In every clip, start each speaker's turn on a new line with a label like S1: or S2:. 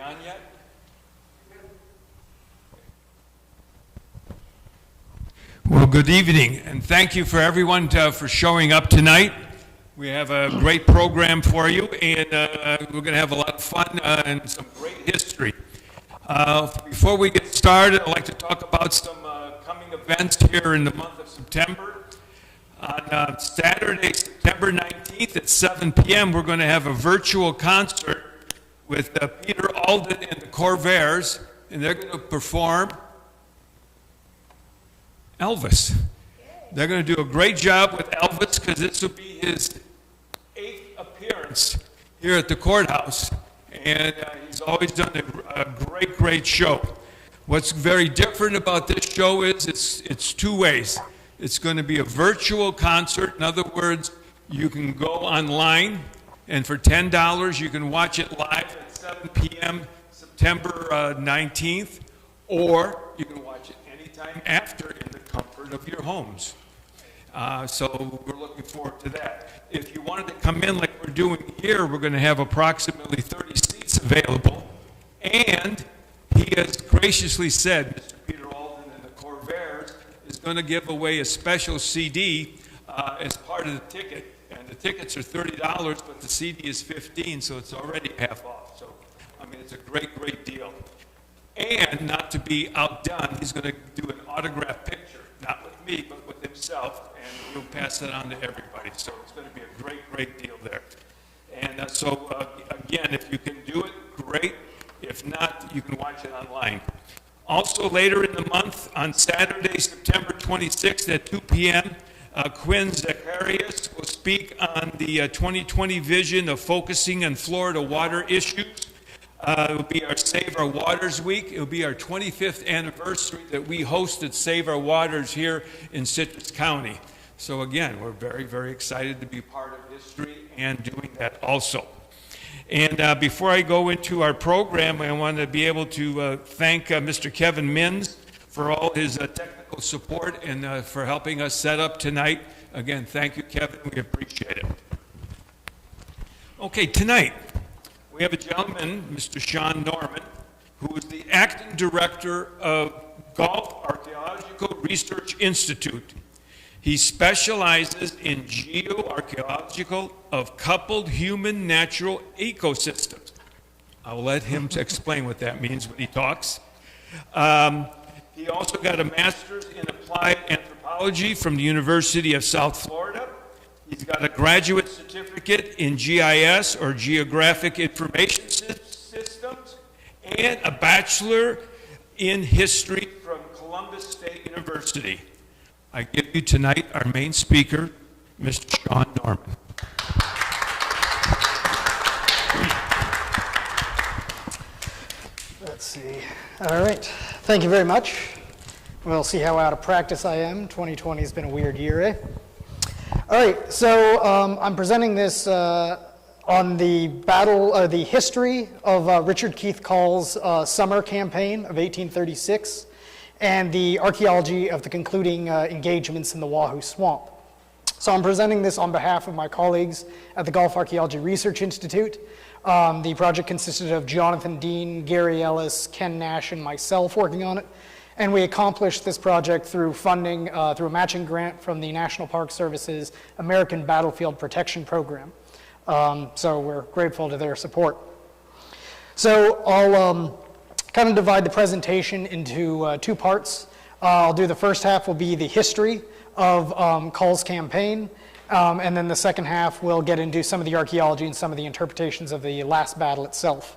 S1: on yet? Well, good evening, and thank you for everyone for showing up tonight. We have a great program for you, and we're going to have a lot of fun and some great history. Before we get started, I'd like to talk about some coming events here in the month of September. On Saturday, September 19th at 7 p.m., we're going to have a virtual concert with Peter Alden and the Corvairs, and they're going to perform Elvis. They're going to do a great job with Elvis because this will be his 8th appearance here at the courthouse, and he's always done a great show. What's very different about this show is it's two ways. It's going to be a virtual concert. In other words, you can go online, and for $10 you can watch it live at 7 p.m. September 19th, or you can watch it anytime after in the comfort of your homes. So we're looking forward to that. If you wanted to come in like we're doing here, we're going to have approximately 30 seats available, and he has graciously said, Mr. Peter Alden and the Corvairs is going to give away a special CD as part of the ticket. And the tickets are $30, but the CD is $15, so it's already half off. So, I mean, it's a great deal. And not to be outdone, he's going to do an autograph picture, not with me, but with himself, and we'll pass that on to everybody. So it's going to be a great deal there. And again, if you can do it, great. If not, you can watch it online. Also, later in the month, on Saturday, September 26th at 2 p.m., Quinn Zacharias will speak on the 2020 vision of focusing on Florida water issues. It will be our Save Our Waters Week. It will be our 25th anniversary that we hosted Save Our Waters here in Citrus County. So again, we're very excited to be part of history and doing that also. And before I go into our program, I want to be able to thank Mr. Kevin Minns for all his technical support and for helping us set up tonight. Again, thank you, Kevin. We appreciate it. Okay, tonight we have a gentleman, Mr. Sean Norman, who is the acting director of Gulf Archaeological Research Institute. He specializes in geoarchaeological of coupled human-natural ecosystems. I'll let him explain what that means when he talks. He also got a master's in applied anthropology from the University of South Florida. He's got a graduate certificate in GIS, or Geographic Information Systems, and a bachelor in history from Columbus State University. I give you tonight our main speaker, Mr. Sean Norman.
S2: Let's see. All right. Thank you very much. We'll see how out of practice I am. 2020 has been a weird year, eh? All right. So I'm presenting this on the history of Richard Keith Call's summer campaign of 1836 and the archaeology of the concluding engagements in the Wahoo Swamp. So I'm presenting this on behalf of my colleagues at the Gulf Archaeology Research Institute. The project consisted of Jonathan Dean, Gary Ellis, Ken Nash, and myself working on it. And we accomplished this project through funding, through a matching grant from the National Park Service's American Battlefield Protection Program. So we're grateful to their support. So I'll kind of divide the presentation into two parts. I'll do the first half will be the history of Call's campaign, and then the second half will get into some of the archaeology and some of the interpretations of the last battle itself.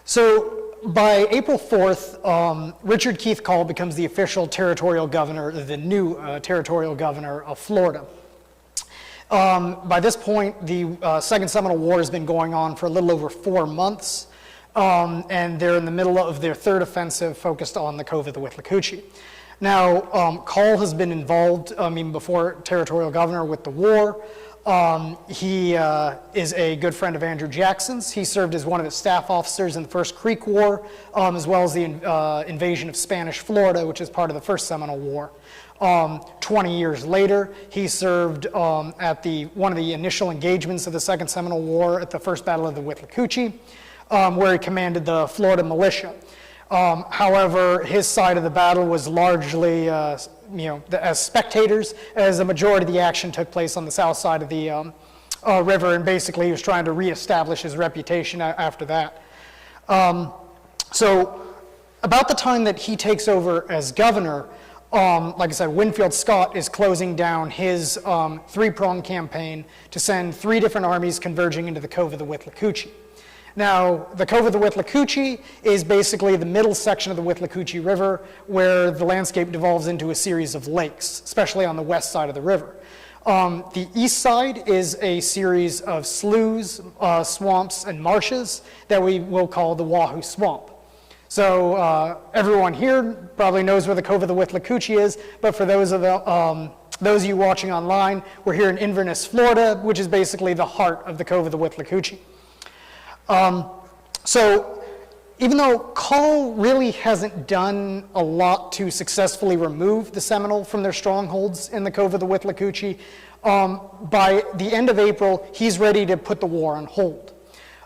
S2: So by April 4th, Richard Keith Call becomes the official territorial governor, the new territorial governor of Florida. By this point, the Second Seminole War has been going on for a little over 4 months. And they're in the middle of their third offensive focused on the Cove of the Withlacoochee. Now, Call has been involved, before territorial governor, with the war. He is a good friend of Andrew Jackson's. He served as one of his staff officers in the First Creek War, as well as the invasion of Spanish Florida, which is part of the First Seminole War. 20 years later, he served at one of the initial engagements of the Second Seminole War at the First Battle of the Withlacoochee. where he commanded the Florida militia. However, his side of the battle was largely, as spectators, as a majority of the action took place on the south side of the river, and basically he was trying to reestablish his reputation after that. So about the time that he takes over as governor, like I said, Winfield Scott is closing down his three-pronged campaign to send 3 different armies converging into the Cove of the Withlacoochee. Now, the Cove of the Withlacoochee is basically the middle section of the Withlacoochee River where the landscape devolves into a series of lakes, especially on the west side of the river. The east side is a series of sloughs, swamps, and marshes that we will call the Wahoo Swamp. So everyone here probably knows where the Cove of the Withlacoochee is, but for those of you watching online, we're here in Inverness, Florida, which is basically the heart of the Cove of the Withlacoochee. So even though Cull really hasn't done a lot to successfully remove the Seminole from their strongholds in the Cove of the Withlacoochee, by the end of April, he's ready to put the war on hold.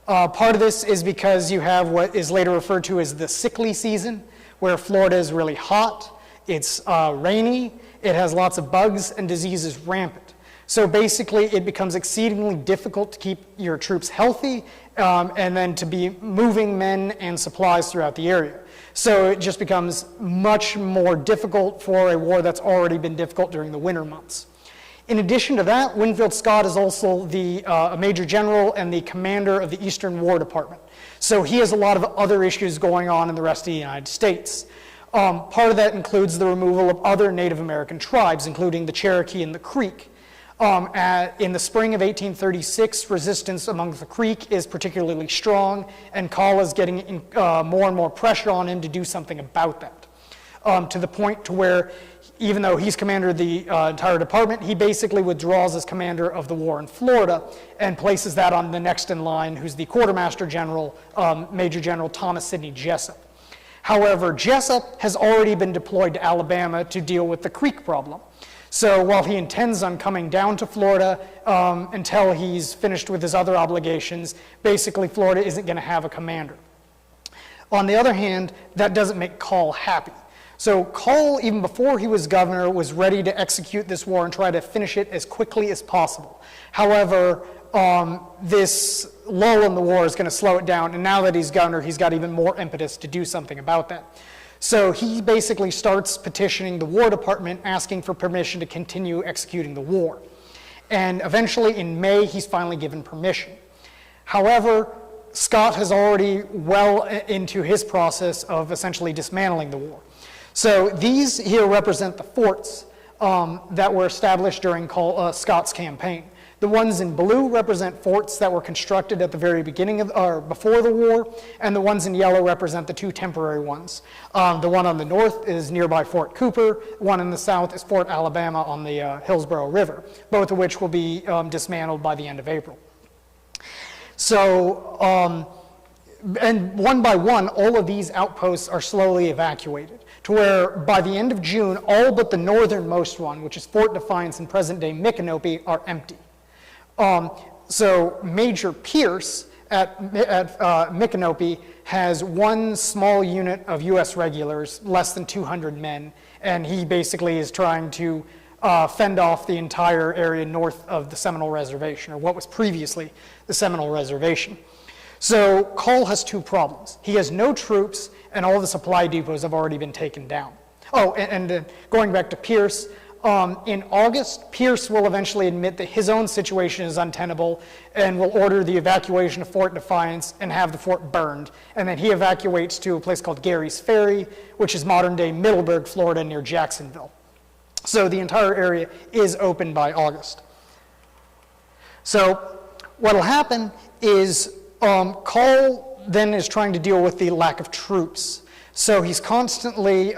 S2: Part of this is because you have what is later referred to as the sickly season, where Florida is really hot, it's rainy, it has lots of bugs, and diseases rampant. So basically, it becomes exceedingly difficult to keep your troops healthy and then to be moving men and supplies throughout the area. So it just becomes much more difficult for a war that's already been difficult during the winter months. In addition to that, Winfield Scott is also a major general and the commander of the Eastern War Department. So he has a lot of other issues going on in the rest of the United States. Part of that includes the removal of other Native American tribes, including the Cherokee and the Creek. In the spring of 1836, resistance among the Creek is particularly strong, and Cull is getting more and more pressure on him to do something about that, to the point to where, even though he's commander of the entire department, he basically withdraws as commander of the war in Florida and places that on the next in line, who's the quartermaster general, Major General Thomas Sidney Jessup. However, Jessup has already been deployed to Alabama to deal with the Creek problem. So while he intends on coming down to Florida until he's finished with his other obligations, basically Florida isn't going to have a commander. On the other hand, that doesn't make Cull happy. So Cull, even before he was governor, was ready to execute this war and try to finish it as quickly as possible. However, this lull in the war is going to slow it down, and now that he's governor, he's got even more impetus to do something about that. So he basically starts petitioning the War Department, asking for permission to continue executing the war. And eventually, in May, he's finally given permission. However, Scott has already well into his process of essentially dismantling the war. So these here represent the forts that were established during Scott's campaign. The ones in blue represent forts that were constructed at the very beginning of, or before the war, and the ones in yellow represent the 2 temporary ones. The one on the north is nearby Fort Cooper. One in the south is Fort Alabama on the Hillsborough River, both of which will be dismantled by the end of April. So, and one by one, all of these outposts are slowly evacuated, to where by the end of June, all but the northernmost one, which is Fort Defiance in present-day Micanopy, are empty. So Major Pierce at Micanopy has one small unit of U.S. regulars, less than 200 men, and he basically is trying to fend off the entire area north of the Seminole Reservation, or what was previously the Seminole Reservation. So Cull has 2 problems. He has no troops, and all the supply depots have already been taken down. Oh, and going back to Pierce, in August, Pierce will eventually admit that his own situation is untenable and will order the evacuation of Fort Defiance and have the fort burned. And then he evacuates to a place called Gary's Ferry, which is modern-day Middleburg, Florida, near Jacksonville. So the entire area is open by August. So what will happen is Cull then is trying to deal with the lack of troops. So he's constantly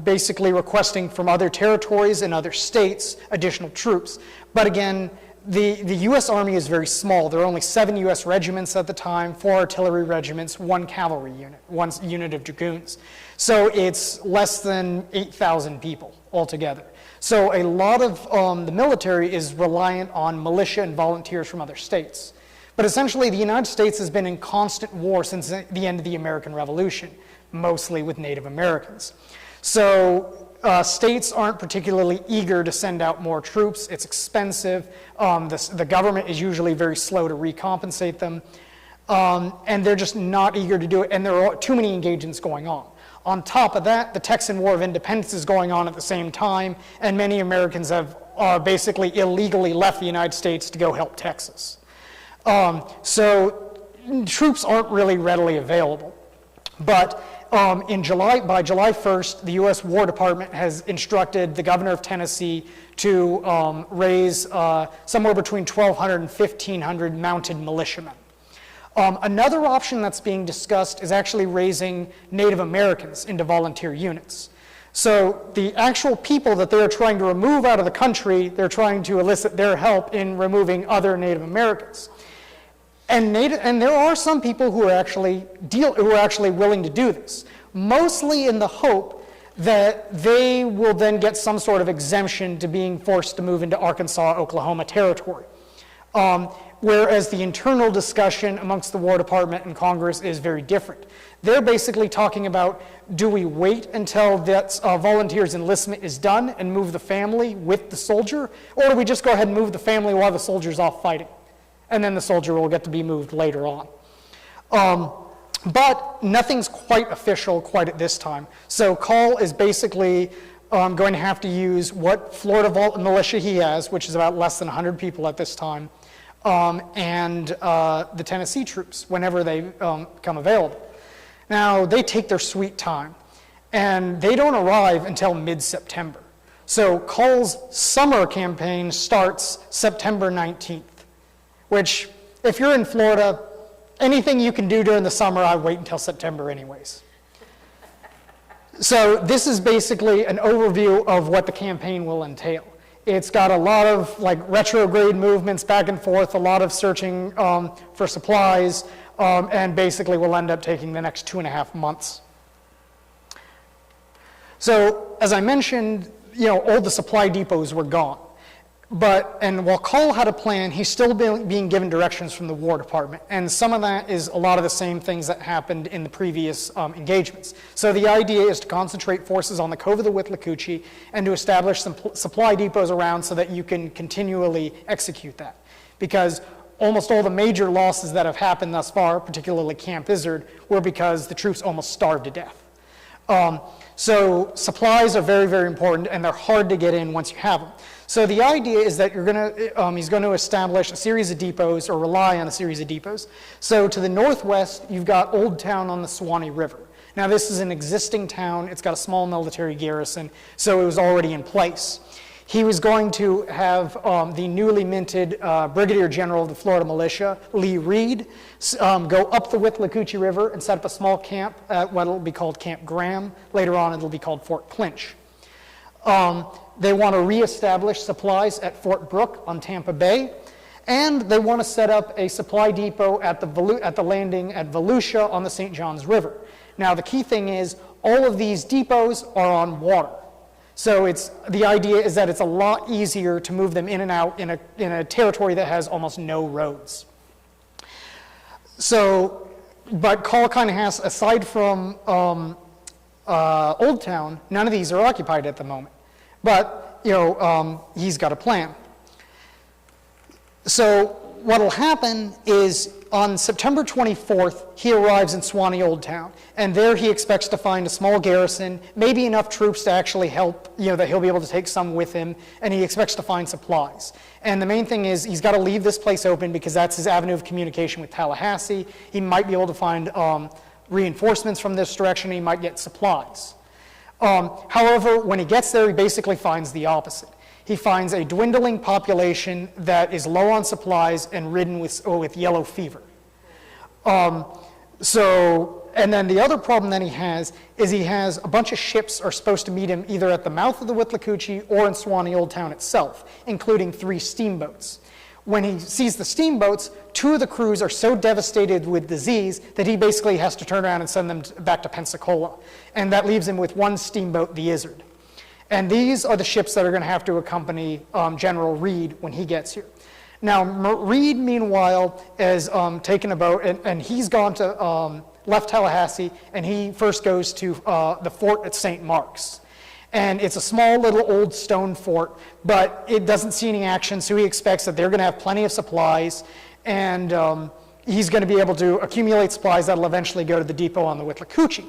S2: basically requesting from other territories and other states additional troops. But again, the U.S. Army is very small. There are only 7 U.S. regiments at the time, 4 artillery regiments, 1 cavalry unit, 1 unit of dragoons. So it's less than 8,000 people altogether. So a lot of the military is reliant on militia and volunteers from other states. But essentially, the United States has been in constant war since the end of the American Revolution, mostly with Native Americans. So states aren't particularly eager to send out more troops. It's expensive. The government is usually very slow to recompensate them. And they're just not eager to do it, and there are too many engagements going on. On top of that, the Texan War of Independence is going on at the same time, and many Americans have basically illegally left the United States to go help Texas. So troops aren't really readily available. But by July 1st, the U.S. War Department has instructed the governor of Tennessee to raise somewhere between 1,200 and 1,500 mounted militiamen. Another option that's being discussed is actually raising Native Americans into volunteer units. So the actual people that they're trying to remove out of the country, they're trying to elicit their help in removing other Native Americans. And there are some people who are actually willing to do this, mostly in the hope that they will then get some sort of exemption to being forced to move into Arkansas, Oklahoma territory. Whereas the internal discussion amongst the War Department and Congress is very different. They're basically talking about, do we wait until that volunteers enlistment is done and move the family with the soldier, or do we just go ahead and move the family while the soldier's off fighting? And then the soldier will get to be moved later on. But nothing's quite official quite at this time. So Call is basically going to have to use what Florida militia he has, which is about less than 100 people at this time, and the Tennessee troops whenever they become available. Now, they take their sweet time, and they don't arrive until mid-September. So Call's summer campaign starts September 19th, which, if you're in Florida, anything you can do during the summer, I wait until September anyways. So this is basically an overview of what the campaign will entail. It's got a lot of retrograde movements back and forth, a lot of searching for supplies, and basically will end up taking the next 2.5 months. So as I mentioned, all the supply depots were gone. And while Call had a plan, he's still being given directions from the War Department. And some of that is a lot of the same things that happened in the previous engagements. So the idea is to concentrate forces on the Cove of the Withlacoochee and to establish some supply depots around so that you can continually execute that. Because almost all the major losses that have happened thus far, particularly Camp Izzard, were because the troops almost starved to death. So supplies are very, very important, and they're hard to get in once you have them. So the idea is that he's going to establish a series of depots, or rely on a series of depots. So to the northwest, you've got Old Town on the Suwannee River. Now this is an existing town. It's got a small military garrison, so it was already in place. He was going to have the newly minted Brigadier General of the Florida Militia, Lee Reed, go up the Withlacoochee River and set up a small camp at what will be called Camp Graham. Later on, it'll be called Fort Clinch. They want to reestablish supplies at Fort Brooke on Tampa Bay, and they want to set up a supply depot at the landing at Volusia on the St. Johns River. Now, the key thing is all of these depots are on water. So the idea is that it's a lot easier to move them in and out in a territory that has almost no roads. So, but Call kind of has, aside from Old Town, none of these are occupied at the moment. But, he's got a plan. So what'll happen is on September 24th, he arrives in Suwannee Old Town, and there he expects to find a small garrison, maybe enough troops to actually help, that he'll be able to take some with him, and he expects to find supplies. And the main thing is he's got to leave this place open because that's his avenue of communication with Tallahassee. He might be able to find reinforcements from this direction, he might get supplies. However, when he gets there, he basically finds the opposite. He finds a dwindling population that is low on supplies and ridden with yellow fever. And then the other problem that he has is he has a bunch of ships are supposed to meet him either at the mouth of the Withlacoochee or in Suwannee Old Town itself, including 3 steamboats. When he sees the steamboats, 2 of the crews are so devastated with disease that he basically has to turn around and send them back to Pensacola. And that leaves him with 1 steamboat, the Izzard. And these are the ships that are going to have to accompany General Reed when he gets here. Now, Reed, meanwhile, is taken a boat, and he's gone to, left Tallahassee, and he first goes to the fort at St. Mark's. And it's a small little old stone fort, but it doesn't see any action, so he expects that they're going to have plenty of supplies, and he's going to be able to accumulate supplies that'll eventually go to the depot on the Withlacoochee.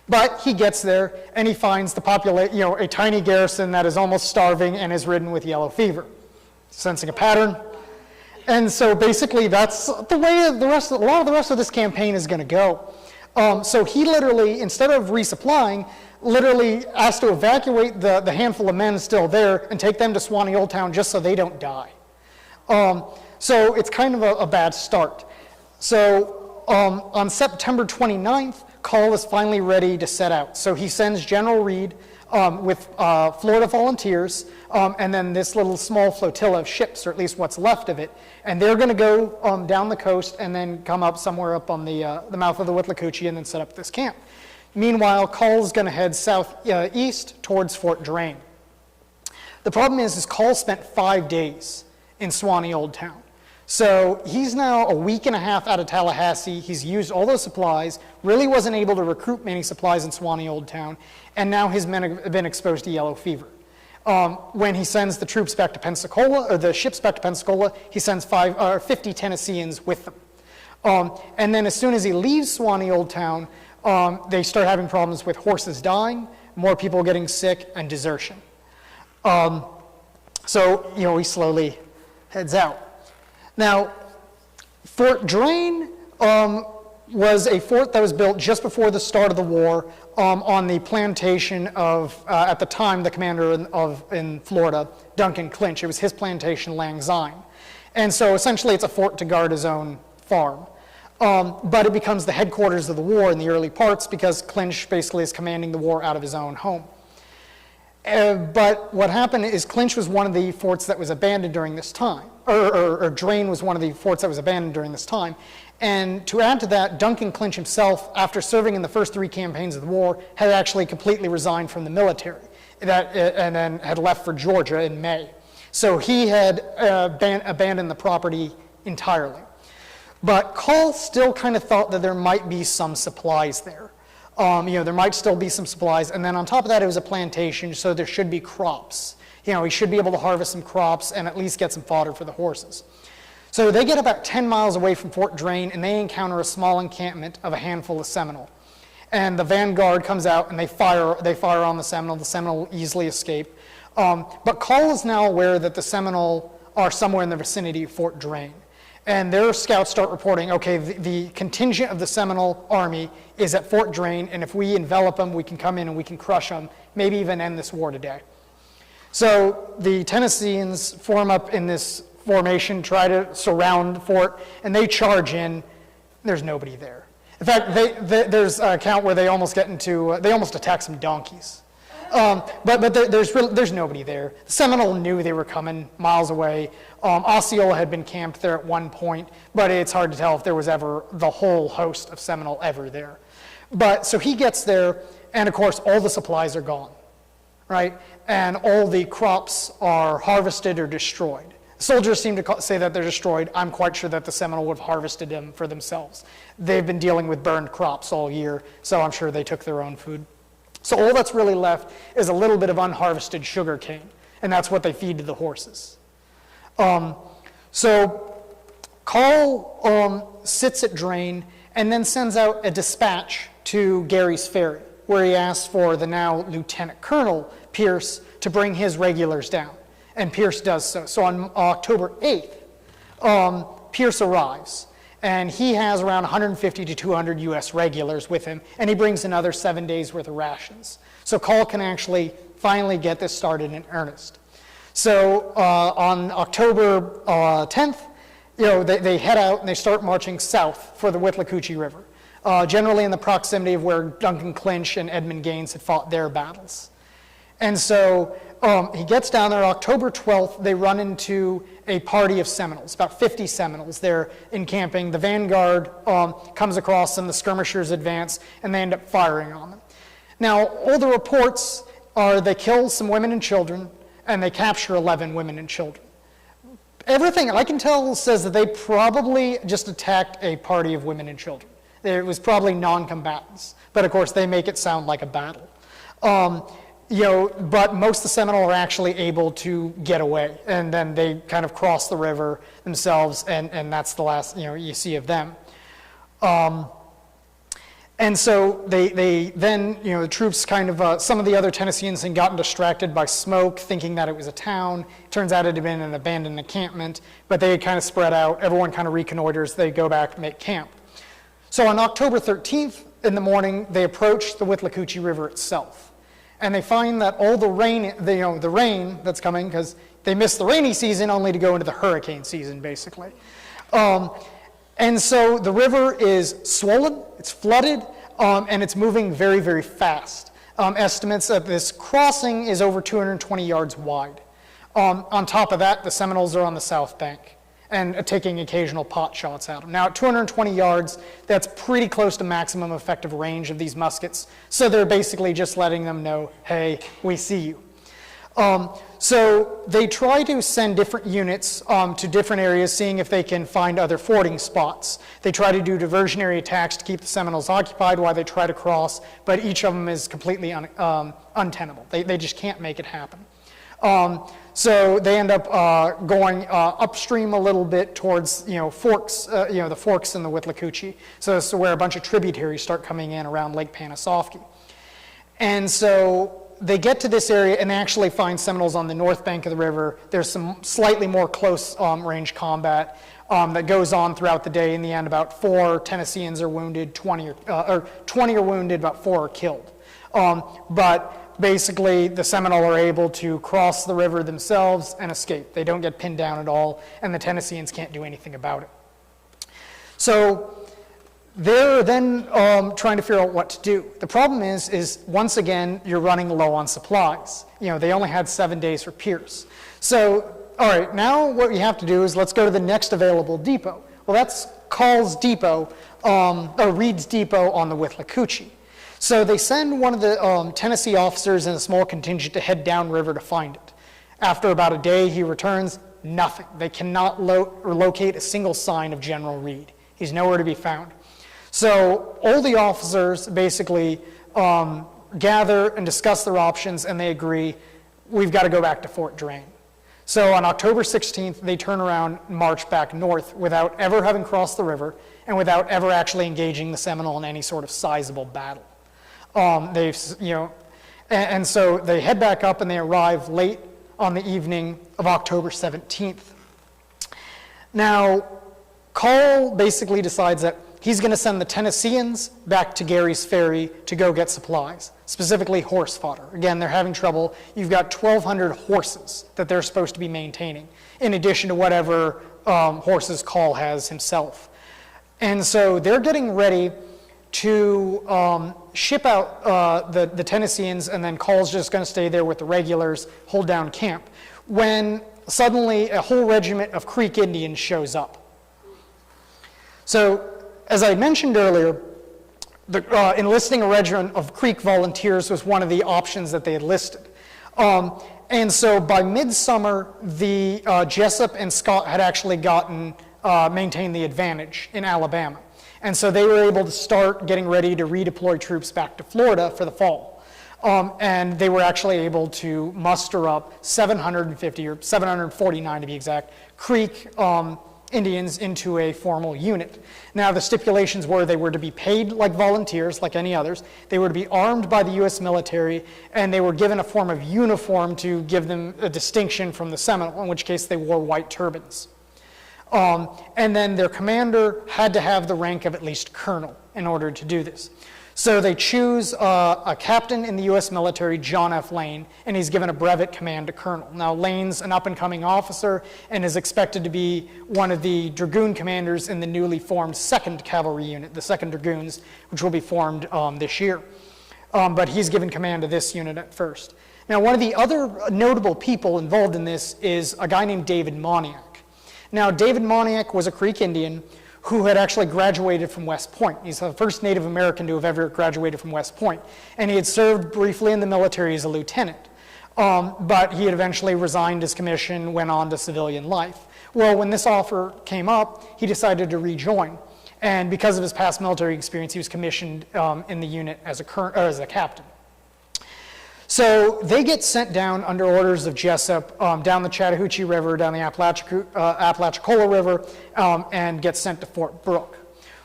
S2: But he gets there, and he finds a tiny garrison that is almost starving and is ridden with yellow fever. Sensing a pattern. And so basically that's the way a lot of the rest of this campaign is going to go. So he literally, instead of resupplying, literally has to evacuate the handful of men still there and take them to Swanee Old Town just so they don't die. So it's kind of a bad start. So on September 29th, Call is finally ready to set out. So he sends General Reed with Florida volunteers, and then this little small flotilla of ships, or at least what's left of it, and they're going to go down the coast and then come up somewhere up on the mouth of the Withlacoochee and then set up this camp. Meanwhile, Call's going to head southeast towards Fort Drane. The problem is Call spent 5 days in Swanee Old Town. So he's now a week and a half out of Tallahassee. He's used all those supplies, really wasn't able to recruit many supplies in Swanee Old Town, and now his men have been exposed to yellow fever. When he sends the troops back to Pensacola, or the ships back to Pensacola, he sends 50 Tennesseans with them. And then as soon as he leaves Swanee Old Town, they start having problems with horses dying, more people getting sick, and desertion. So, he slowly heads out. Now, Fort Drane was a fort that was built just before the start of the war on the plantation of, at the time, the commander in Florida, Duncan Clinch. It was his plantation, Lang Syne. And so essentially it's a fort to guard his own farm. But it becomes the headquarters of the war in the early parts because Clinch basically is commanding the war out of his own home. But what happened is Clinch was one of the forts that was abandoned during this time, or Drane was one of the forts that was abandoned during this time. And to add to that, Duncan Clinch himself, after serving in the first 3 campaigns of the war, had actually completely resigned from the military and then had left for Georgia in May. So he had abandoned the property entirely. But Call still kind of thought that there might be some supplies there. There might still be some supplies, and then on top of that, it was a plantation, so there should be crops. He should be able to harvest some crops and at least get some fodder for the horses. So they get about 10 miles away from Fort Drane, and they encounter a small encampment of a handful of Seminole. And the vanguard comes out, and they fire on the Seminole. The Seminole easily escape. But Call is now aware that the Seminole are somewhere in the vicinity of Fort Drane. And their scouts start reporting, okay, the contingent of the Seminole army is at Fort Drane, and if we envelop them, we can come in and we can crush them, maybe even end this war today. So the Tennesseans form up in this formation, try to surround the fort, and they charge in. There's nobody there. In fact, there's an account where they almost attack some donkeys. But there's nobody there. The Seminole knew they were coming miles away. Osceola had been camped there at one point, but it's hard to tell if there was ever the whole host of Seminole ever there. But so he gets there, and of course all the supplies are gone, right? And all the crops are harvested or destroyed. Soldiers seem to say that they're destroyed. I'm quite sure that the Seminole would have harvested them for themselves. They've been dealing with burned crops all year, so I'm sure they took their own food. So all that's really left is a little bit of unharvested sugar cane, and that's what they feed to the horses. So Call sits at Drane and then sends out a dispatch to Gary's Ferry, where he asks for the now Lieutenant Colonel Pierce to bring his regulars down, and Pierce does so. So on October 8th, Pierce arrives. And he has around 150 to 200 U.S. regulars with him, and he brings another 7 days worth of rations. So Call can actually finally get this started in earnest. So on October 10th, they head out and they start marching south for the Withlacoochee River, generally in the proximity of where Duncan Clinch and Edmund Gaines had fought their battles. And so he gets down there. October 12th, they run into a party of Seminoles, about 50 Seminoles there encamping. The vanguard comes across them, the skirmishers advance, and they end up firing on them. Now, all the reports are they kill some women and children, and they capture 11 women and children. Everything I can tell says that they probably just attacked a party of women and children. It was probably non-combatants, but of course they make it sound like a battle. But most of the Seminole are actually able to get away, and then they kind of cross the river themselves, and that's the last you see of them. And so they then, the troops kind of, some of the other Tennesseans had gotten distracted by smoke, thinking that it was a town. Turns out it had been an abandoned encampment, but they had kind of spread out. Everyone kind of reconnoiters. They go back and make camp. So on October 13th in the morning, they approach the Withlacoochee River itself. And they find that all the rain, the rain that's coming, because they missed the rainy season only to go into the hurricane season, basically. And so the river is swollen, it's flooded, and it's moving very, very fast. Estimates that this crossing is over 220 yards wide. On top of that, the Seminoles are on the south bank and taking occasional pot shots at them. Now, at 220 yards, that's pretty close to maximum effective range of these muskets, so they're basically just letting them know, hey, we see you. So they try to send different units to different areas, seeing if they can find other fording spots. They try to do diversionary attacks to keep the Seminoles occupied while they try to cross, but each of them is completely untenable. They just can't make it happen. So they end up going upstream a little bit towards, forks, the forks in the Withlacoochee. So this is where a bunch of tributaries start coming in around Lake Panasoffkee. And so they get to this area and they actually find Seminoles on the north bank of the river. There's some slightly more close range combat that goes on throughout the day. In the end, about 4 Tennesseans are wounded, 20 are wounded, about 4 are killed. But basically, the Seminole are able to cross the river themselves and escape. They don't get pinned down at all, and the Tennesseans can't do anything about it. So they're then trying to figure out what to do. The problem is once again, you're running low on supplies. They only had 7 days for Pierce. So, all right, now what we have to do is let's go to the next available depot. Well, that's Call's Depot, or Reed's Depot on the Withlacoochee. So they send one of the Tennessee officers and a small contingent to head downriver to find it. After about a day, he returns, nothing. They cannot locate a single sign of General Reed. He's nowhere to be found. So all the officers basically gather and discuss their options, and they agree, we've got to go back to Fort Drane. So on October 16th, they turn around and march back north without ever having crossed the river and without ever actually engaging the Seminole in any sort of sizable battle. And so they head back up and they arrive late on the evening of October 17th. Now, Call basically decides that he's going to send the Tennesseans back to Gary's Ferry to go get supplies, specifically horse fodder. Again, they're having trouble. You've got 1,200 horses that they're supposed to be maintaining, in addition to whatever horses Call has himself. And so they're getting ready to ship out the Tennesseans, and then Call's just going to stay there with the regulars, hold down camp, when suddenly a whole regiment of Creek Indians shows up. So, as I mentioned earlier, enlisting a regiment of Creek volunteers was one of the options that they had listed. And so by midsummer, the Jessup and Scott had actually maintained the advantage in Alabama. And so they were able to start getting ready to redeploy troops back to Florida for the fall. And they were actually able to muster up 750, or 749 to be exact, Creek Indians into a formal unit. Now, the stipulations were they were to be paid like volunteers, like any others. They were to be armed by the U.S. military, and they were given a form of uniform to give them a distinction from the Seminole, in which case they wore white turbans. And then their commander had to have the rank of at least colonel in order to do this. So they choose a captain in the U.S. military, John F. Lane, and he's given a brevet command to colonel. Now, Lane's an up-and-coming officer and is expected to be one of the dragoon commanders in the newly formed 2nd Cavalry Unit, the 2nd Dragoons, which will be formed this year. But he's given command of this unit at first. Now, one of the other notable people involved in this is a guy named David Moniac. Now, David Moniac was a Creek Indian who had actually graduated from West Point. He's the first Native American to have ever graduated from West Point. And he had served briefly in the military as a lieutenant. But he had eventually resigned his commission, went on to civilian life. Well, when this offer came up, he decided to rejoin. And because of his past military experience, he was commissioned in the unit as a captain. So they get sent down under orders of Jessup down the Chattahoochee River, down the Apalachicola River, and get sent to Fort Brooke.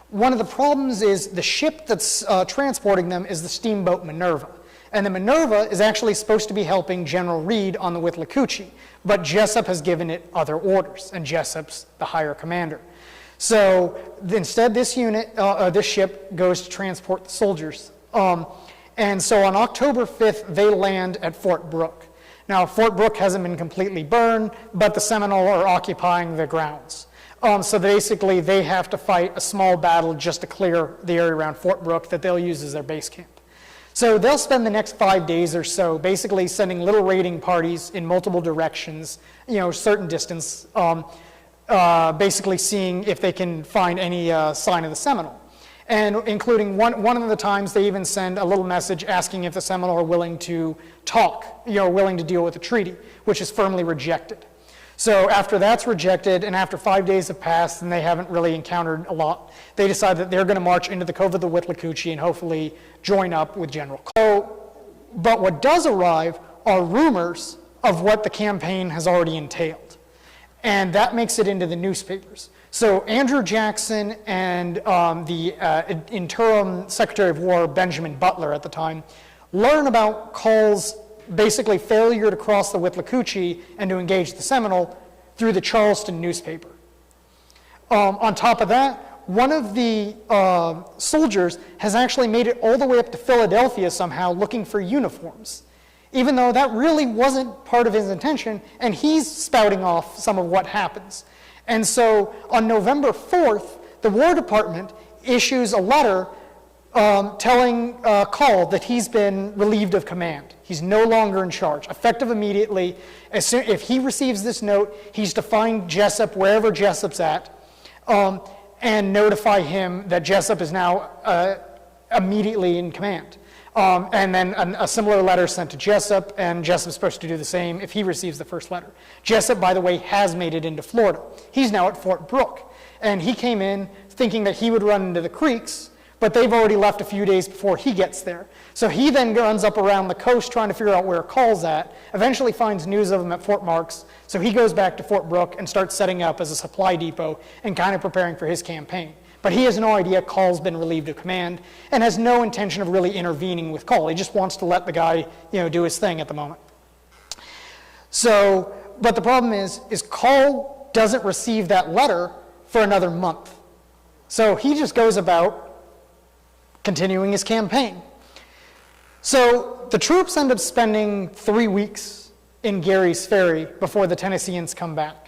S2: One of the problems is the ship that's transporting them is the steamboat Minerva. And the Minerva is actually supposed to be helping General Reed on the Withlacoochee, but Jessup has given it other orders, and Jessup's the higher commander. So instead, this ship goes to transport the soldiers. And so on October 5th, they land at Fort Brooke. Now, Fort Brooke hasn't been completely burned, but the Seminole are occupying the grounds. So basically, they have to fight a small battle just to clear the area around Fort Brooke that they'll use as their base camp. So they'll spend the next 5 days or so basically sending little raiding parties in multiple directions, certain distance, basically seeing if they can find any sign of the Seminole. And including one of the times they even send a little message asking if the Seminole are willing to talk, willing to deal with a treaty, which is firmly rejected. So after that's rejected, and after 5 days have passed and they haven't really encountered a lot, they decide that they're going to march into the Cove of the Withlacoochee and hopefully join up with General Cole. But what does arrive are rumors of what the campaign has already entailed. And that makes it into the newspapers. So Andrew Jackson and the interim Secretary of War, Benjamin Butler at the time, learn about Cole's basically failure to cross the Withlacoochee and to engage the Seminole through the Charleston newspaper. On top of that, one of the soldiers has actually made it all the way up to Philadelphia somehow looking for uniforms, even though that really wasn't part of his intention, and he's spouting off some of what happens. And so on November 4th, the War Department issues a letter telling Cole that he's been relieved of command. He's no longer in charge, effective immediately. If he receives this note, he's to find Jessup wherever Jessup's at and notify him that Jessup is now immediately in command. And then a similar letter sent to Jessup, and Jessup's supposed to do the same if he receives the first letter. Jessup, by the way, has made it into Florida. He's now at Fort Brooke, and he came in thinking that he would run into the Creeks, but they've already left a few days before he gets there. So he then runs up around the coast trying to figure out where Cole's at, eventually finds news of him at Fort Marks, so he goes back to Fort Brooke and starts setting up as a supply depot and kind of preparing for his campaign. But he has no idea Cole's been relieved of command and has no intention of really intervening with Cole. He just wants to let the guy, do his thing at the moment. So, but the problem is Cole doesn't receive that letter for another month. So he just goes about continuing his campaign. So the troops end up spending 3 weeks in Gary's Ferry before the Tennesseans come back.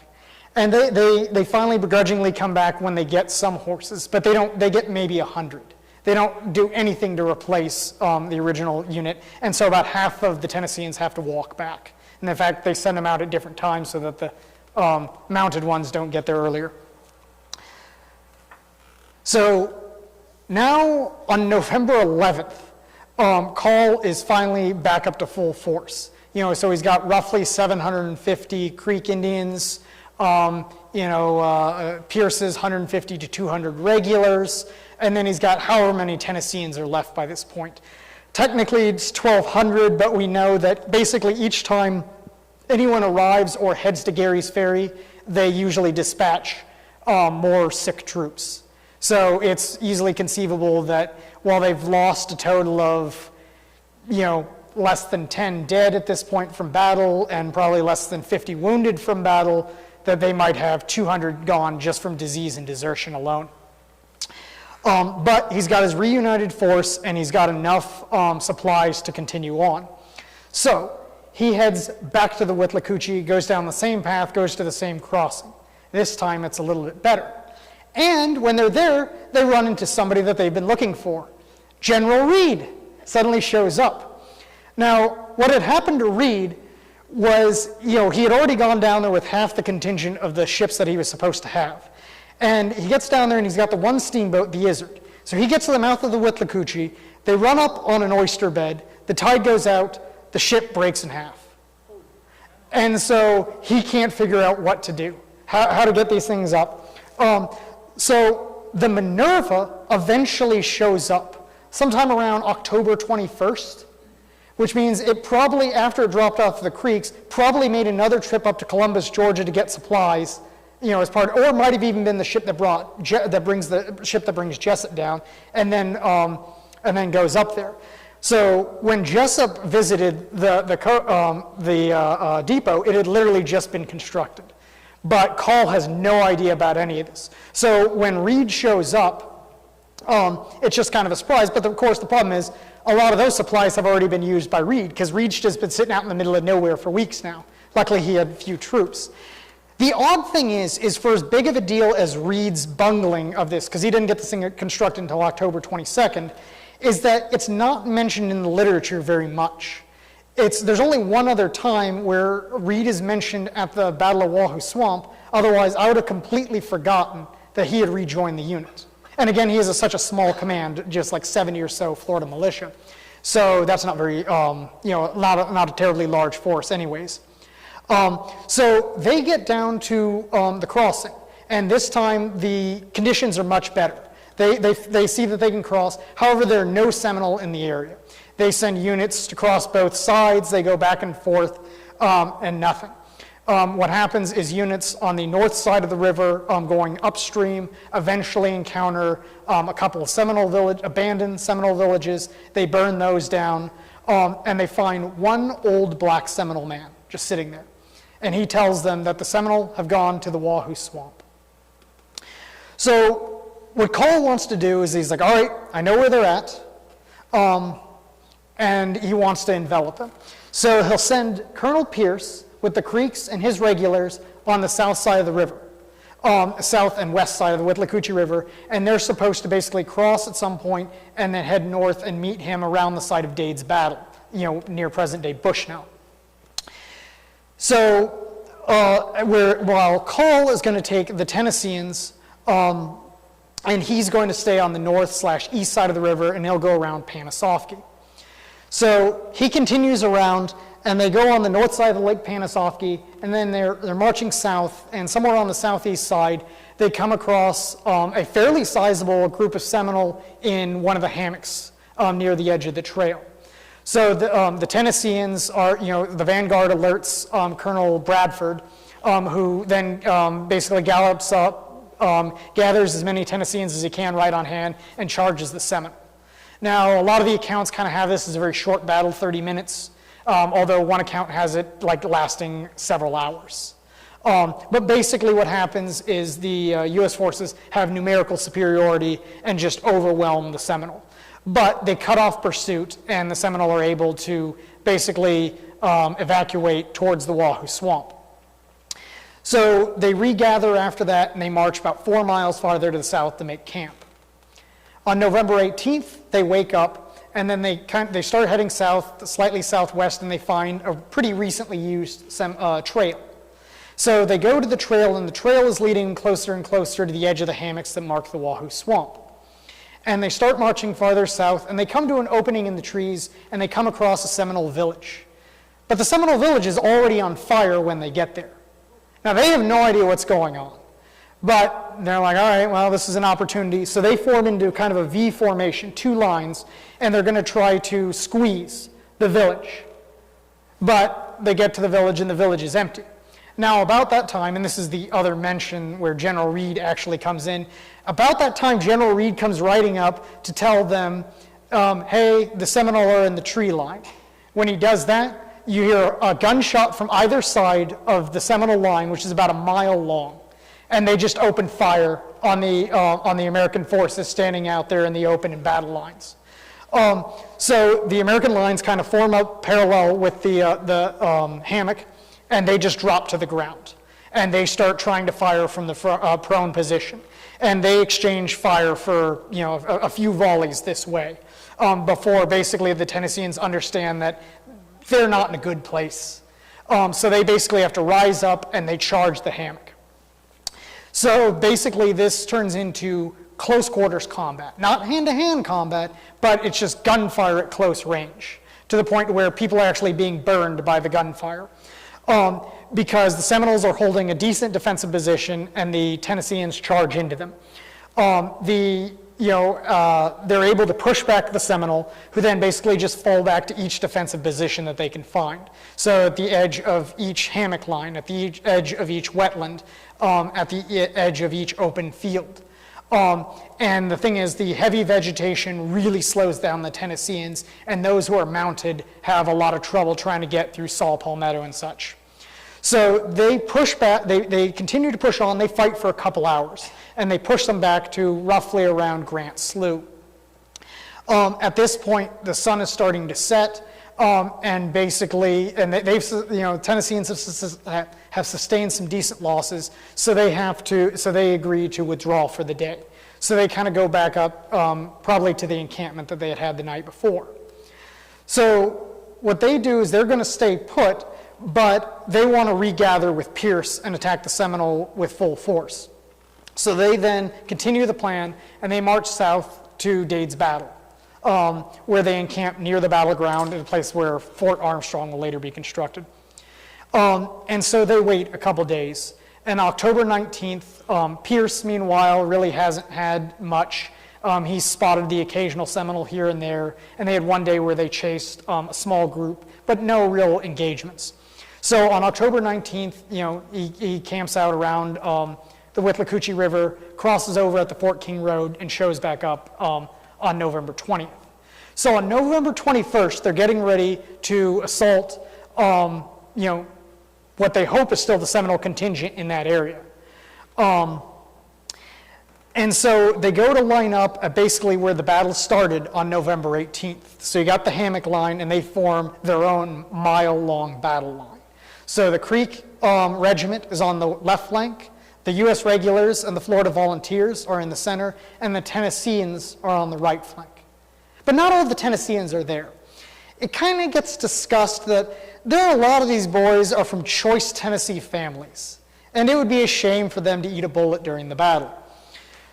S2: And they finally begrudgingly come back when they get some horses, but they get maybe 100. They don't do anything to replace the original unit, and so about half of the Tennesseans have to walk back. And in fact, they send them out at different times so that the mounted ones don't get there earlier. So now on November 11th, Cole is finally back up to full force. So he's got roughly 750 Creek Indians, Pierce's 150 to 200 regulars, and then he's got however many Tennesseans are left by this point. Technically, it's 1,200, but we know that basically each time anyone arrives or heads to Gary's Ferry, they usually dispatch more sick troops. So it's easily conceivable that while they've lost a total of, less than 10 dead at this point from battle and probably less than 50 wounded from battle, that they might have 200 gone just from disease and desertion alone. But he's got his reunited force and he's got enough supplies to continue on. So he heads back to the Withlacoochee, goes down the same path, goes to the same crossing. This time it's a little bit better. And when they're there, they run into somebody that they've been looking for. General Reed suddenly shows up. Now, what had happened to Reed was, he had already gone down there with half the contingent of the ships that he was supposed to have. And he gets down there and he's got the one steamboat, the Izzard. So he gets to the mouth of the Withlacoochee, they run up on an oyster bed, the tide goes out, the ship breaks in half. And so he can't figure out what to do. how to get these things up. So the Minerva eventually shows up sometime around October 21st, which means it probably, after it dropped off the creeks, probably made another trip up to Columbus, Georgia to get supplies, as part, or it might have even been the ship that brings Jessup down, and then goes up there. So when Jessup visited the depot, it had literally just been constructed. But Call has no idea about any of this. So when Reed shows up, it's just kind of a surprise. But of course, the problem is a lot of those supplies have already been used by Reed, because Reed's just been sitting out in the middle of nowhere for weeks now. Luckily, he had few troops. The odd thing is for as big of a deal as Reed's bungling of this, because he didn't get this thing constructed until October 22nd, is that it's not mentioned in the literature very much. There's only one other time where Reed is mentioned at the Battle of Wahoo Swamp. Otherwise, I would have completely forgotten that he had rejoined the unit. And again, he is such a small command, just like 70 or so Florida militia. So that's not very, not a terribly large force anyways. So they get down to the crossing, and this time the conditions are much better. They see that they can cross. However, there are no Seminole in the area. They send units to cross both sides. They go back and forth, and nothing. What happens is units on the north side of the river going upstream eventually encounter a couple of abandoned Seminole villages. They burn those down, and they find one old black Seminole man just sitting there. And he tells them that the Seminole have gone to the Wahoo Swamp. So what Call wants to do is he's like, all right, I know where they're at, and he wants to envelop them. So he'll send Colonel Pierce with the Creeks and his regulars on the south side of the river, south and west side of the Withlacoochee River, and they're supposed to basically cross at some point and then head north and meet him around the site of Dade's Battle, near present-day Bushnell. So while Call is going to take the Tennesseans, and he's going to stay on the north/east side of the river, and he'll go around Panasoffkee. So he continues around, and they go on the north side of the Lake Panasoffkee, and then they're marching south, and somewhere on the southeast side, they come across a fairly sizable group of Seminole in one of the hammocks near the edge of the trail. So the Tennesseans are, the vanguard alerts Colonel Bradford, who then basically gallops up, gathers as many Tennesseans as he can right on hand, and charges the Seminole. Now, a lot of the accounts kind of have this as a very short battle, 30 minutes, although one account has it lasting several hours. But basically what happens is the U.S. forces have numerical superiority and just overwhelm the Seminole. But they cut off pursuit, and the Seminole are able to basically evacuate towards the Wahoo Swamp. So they regather after that, and they march about 4 miles farther to the south to make camp. On November 18th, they wake up, and then they start heading south, slightly southwest, and they find a pretty recently used trail. So they go to the trail, and the trail is leading closer and closer to the edge of the hammocks that mark the Wahoo Swamp. And they start marching farther south, and they come to an opening in the trees, and they come across a Seminole village. But the Seminole village is already on fire when they get there. Now, they have no idea what's going on. But they're like, all right, well, this is an opportunity. So they form into kind of a V formation, 2 lines, and they're going to try to squeeze the village. But they get to the village, and the village is empty. Now, about that time, and this is the other mention where General Reed actually comes in, about that time, General Reed comes riding up to tell them, hey, the Seminole are in the tree line. When he does that, you hear a gunshot from either side of the Seminole line, which is about a mile long. And they just open fire on the American forces standing out there in the open in battle lines. So the American lines kind of form up parallel with the hammock, and they just drop to the ground. And they start trying to fire from the prone position. And they exchange fire for a few volleys this way before basically the Tennesseans understand that they're not in a good place. So they basically have to rise up, and they charge the hammock. So basically this turns into close quarters combat. Not hand-to-hand combat, but it's just gunfire at close range, to the point where people are actually being burned by the gunfire. because the Seminoles are holding a decent defensive position and the Tennesseans charge into them. They're able to push back the Seminole, who then basically just fall back to each defensive position that they can find. So at the edge of each hammock line, at the edge of each wetland, at the edge of each open field. And the thing is, the heavy vegetation really slows down the Tennesseans, and those who are mounted have a lot of trouble trying to get through saw palmetto and such. So they push back, they continue to push on, they fight for a couple hours, and they push them back to roughly around Grant Slough. At this point, the sun is starting to set, and basically, Tennesseans have sustained some decent losses, so they agree to withdraw for the day. So they kind of go back up, probably to the encampment that they had the night before. So what they do is they're going to stay put, but they want to regather with Pierce and attack the Seminole with full force. So they then continue the plan, and they march south to Dade's Battle, where they encamp near the battleground in a place where Fort Armstrong will later be constructed. And so they wait a couple days. And October 19th, Pierce, meanwhile, really hasn't had much. He's spotted the occasional Seminole here and there, and they had one day where they chased a small group, but no real engagements. So on October 19th, he camps out around the Withlacoochee River, crosses over at the Fort King Road, and shows back up on November 20th. So on November 21st, they're getting ready to assault, what they hope is still the Seminole contingent in that area. And so they go to line up at basically where the battle started on November 18th. So you got the hammock line, and they form their own mile-long battle line. So the Creek Regiment is on the left flank, the U.S. Regulars and the Florida Volunteers are in the center, and the Tennesseans are on the right flank. But not all of the Tennesseans are there. It kind of gets discussed that there are a lot of these boys are from choice Tennessee families, and it would be a shame for them to eat a bullet during the battle.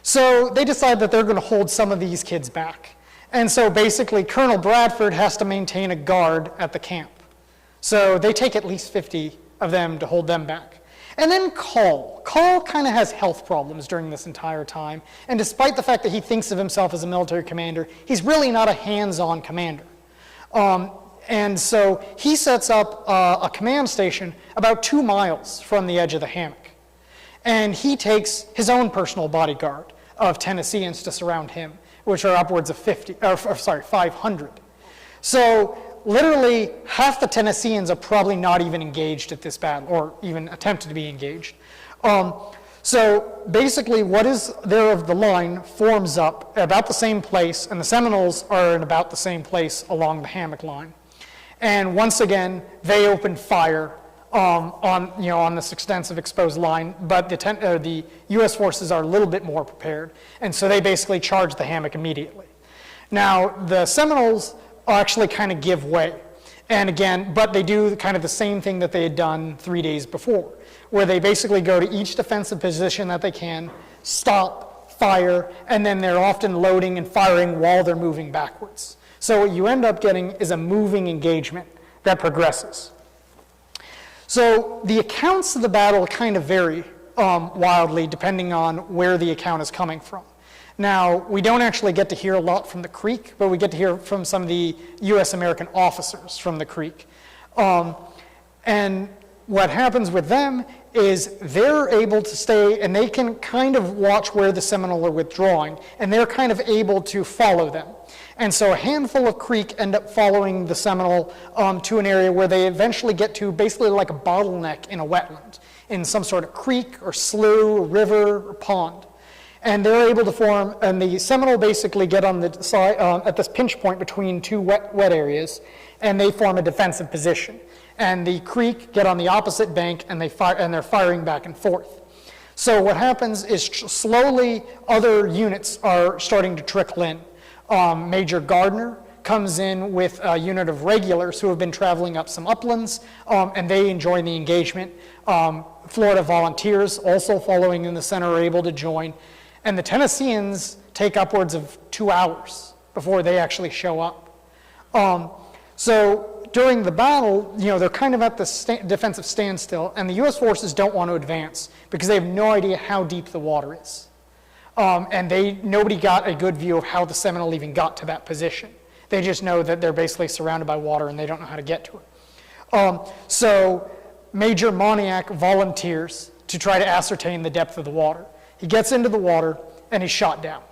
S2: So they decide that they're going to hold some of these kids back. And so basically, Colonel Bradford has to maintain a guard at the camp. So they take at least 50 of them to hold them back. And then Call kind of has health problems during this entire time. And despite the fact that he thinks of himself as a military commander, he's really not a hands-on commander. And so he sets up a command station about 2 miles from the edge of the hammock. And he takes his own personal bodyguard of Tennesseans to surround him, which are upwards of 500. So literally half the Tennesseans are probably not even engaged at this battle, or even attempted to be engaged. So basically what is there of the line forms up about the same place, and the Seminoles are in about the same place along the hammock line. And once again, they open fire on this extensive exposed line, but the U.S. forces are a little bit more prepared, and so they basically charge the hammock immediately. Now, the Seminoles actually kind of give way, and again, but they do kind of the same thing that they had done 3 days before, where they basically go to each defensive position that they can, stop, fire, and then they're often loading and firing while they're moving backwards. So what you end up getting is a moving engagement that progresses. So the accounts of the battle kind of vary wildly depending on where the account is coming from. Now, we don't actually get to hear a lot from the Creek, but we get to hear from some of the U.S. American officers from the Creek. And what happens with them is they're able to stay, and they can kind of watch where the Seminole are withdrawing, and they're kind of able to follow them. And so a handful of Creek end up following the Seminole to an area where they eventually get to basically like a bottleneck in a wetland, in some sort of creek or slough or river or pond. And they're able to form, and the Seminole basically get on the side, at this pinch point between 2 wet areas, and they form a defensive position. And the Creek get on the opposite bank, and they're firing back and forth. So what happens is slowly other units are starting to trickle in. Major Gardner comes in with a unit of regulars who have been traveling up some uplands, and they join the engagement. Florida Volunteers, also following in the center, are able to join. And the Tennesseans take upwards of 2 hours before they actually show up. So during the battle, they're kind of at the defensive standstill, and the U.S. forces don't want to advance because they have no idea how deep the water is. And nobody got a good view of how the Seminole even got to that position. They just know that they're basically surrounded by water and they don't know how to get to it. So Major Moniac volunteers to try to ascertain the depth of the water. He gets into the water and he's shot down.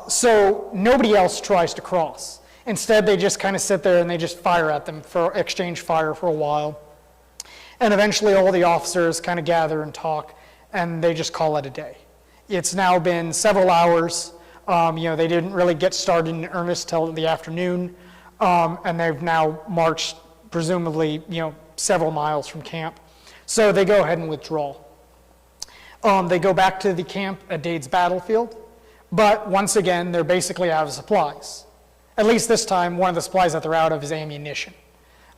S2: So nobody else tries to cross. Instead, they just kind of sit there and they just fire at them, exchange fire for a while. And eventually all the officers kind of gather and talk, and they just call it a day. It's now been several hours. They didn't really get started in earnest till the afternoon, and they've now marched, presumably, several miles from camp. So they go ahead and withdraw. They go back to the camp at Dade's battlefield, but once again, they're basically out of supplies. At least this time, one of the supplies that they're out of is ammunition.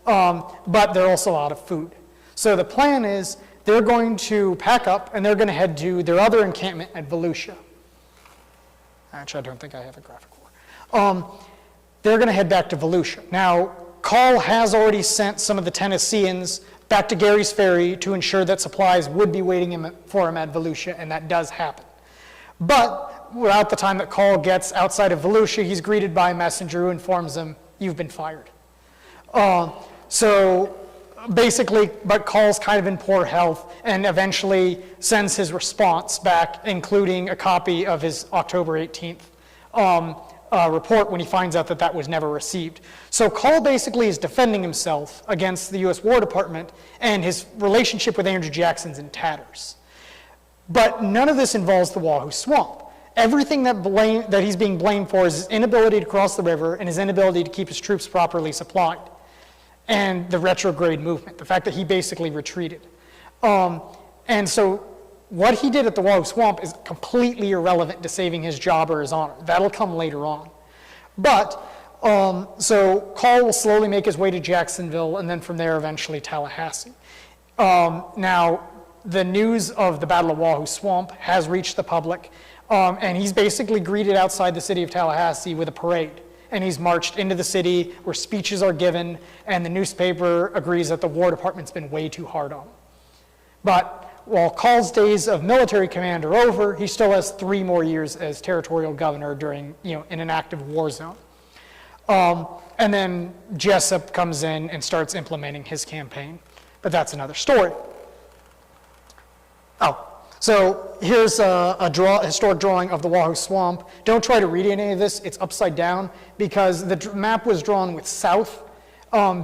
S2: But they're also out of food. So the plan is they're going to pack up and they're going to head to their other encampment at Volusia. Actually, I don't think I have a graphic for. They're going to head back to Volusia. Now, Call has already sent some of the Tennesseans back to Gary's Ferry to ensure that supplies would be waiting for him at Volusia, and that does happen. But about the time that Call gets outside of Volusia, he's greeted by a messenger who informs him, "You've been fired." So basically, but Call's kind of in poor health and eventually sends his response back, including a copy of his October 18th report when he finds out that was never received. So Call basically is defending himself against the U.S. War Department, and his relationship with Andrew Jackson's in tatters. But none of this involves the Wahoo Swamp. Everything that he's being blamed for is his inability to cross the river and his inability to keep his troops properly supplied, and the retrograde movement, the fact that he basically retreated. And so what he did at the Wahoo Swamp is completely irrelevant to saving his job or his honor. That'll come later on. But, so Call will slowly make his way to Jacksonville, and then from there eventually Tallahassee. Now, the news of the Battle of Wahoo Swamp has reached the public, and he's basically greeted outside the city of Tallahassee with a parade. And he's marched into the city where speeches are given, and the newspaper agrees that the War Department's been way too hard on him. But while Call's days of military command are over, he still has 3 more years as territorial governor during, in an active war zone. And then Jessup comes in and starts implementing his campaign. But that's another story. So here's a historic drawing of the Wahoo Swamp. Don't try to read any of this. It's upside down because the map was drawn with south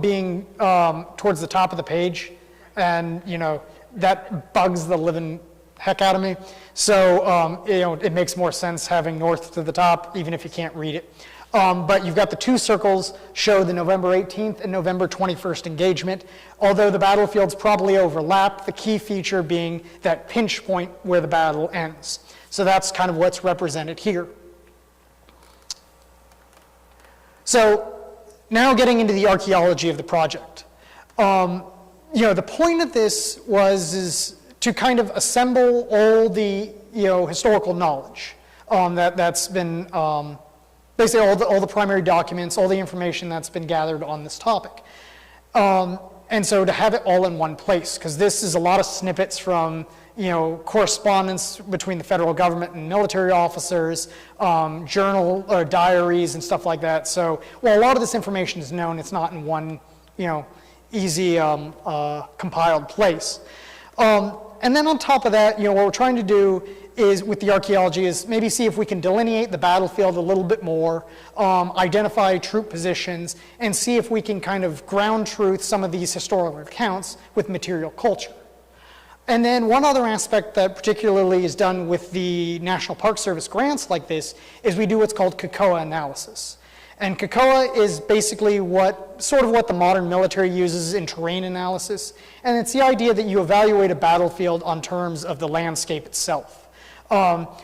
S2: being towards the top of the page. And, that bugs the living heck out of me. So, it makes more sense having north to the top, even if you can't read it. But you've got the 2 circles show the November 18th and November 21st engagement. Although the battlefields probably overlap, the key feature being that pinch point where the battle ends. So that's kind of what's represented here. So now getting into the archaeology of the project. The point of this is to kind of assemble all the historical knowledge that's been basically all the primary documents, all the information that's been gathered on this topic. And so to have it all in one place, because this is a lot of snippets from correspondence between the federal government and military officers, journal or diaries and stuff like that. So while a lot of this information is known, it's not in one easy compiled place. And then on top of that, what we're trying to do is with the archaeology is maybe see if we can delineate the battlefield a little bit more, identify troop positions, and see if we can kind of ground truth some of these historical accounts with material culture. And then one other aspect that particularly is done with the National Park Service grants like this is we do what's called KOCOA analysis. And KOCOA is basically what the modern military uses in terrain analysis. And it's the idea that you evaluate a battlefield on terms of the landscape itself.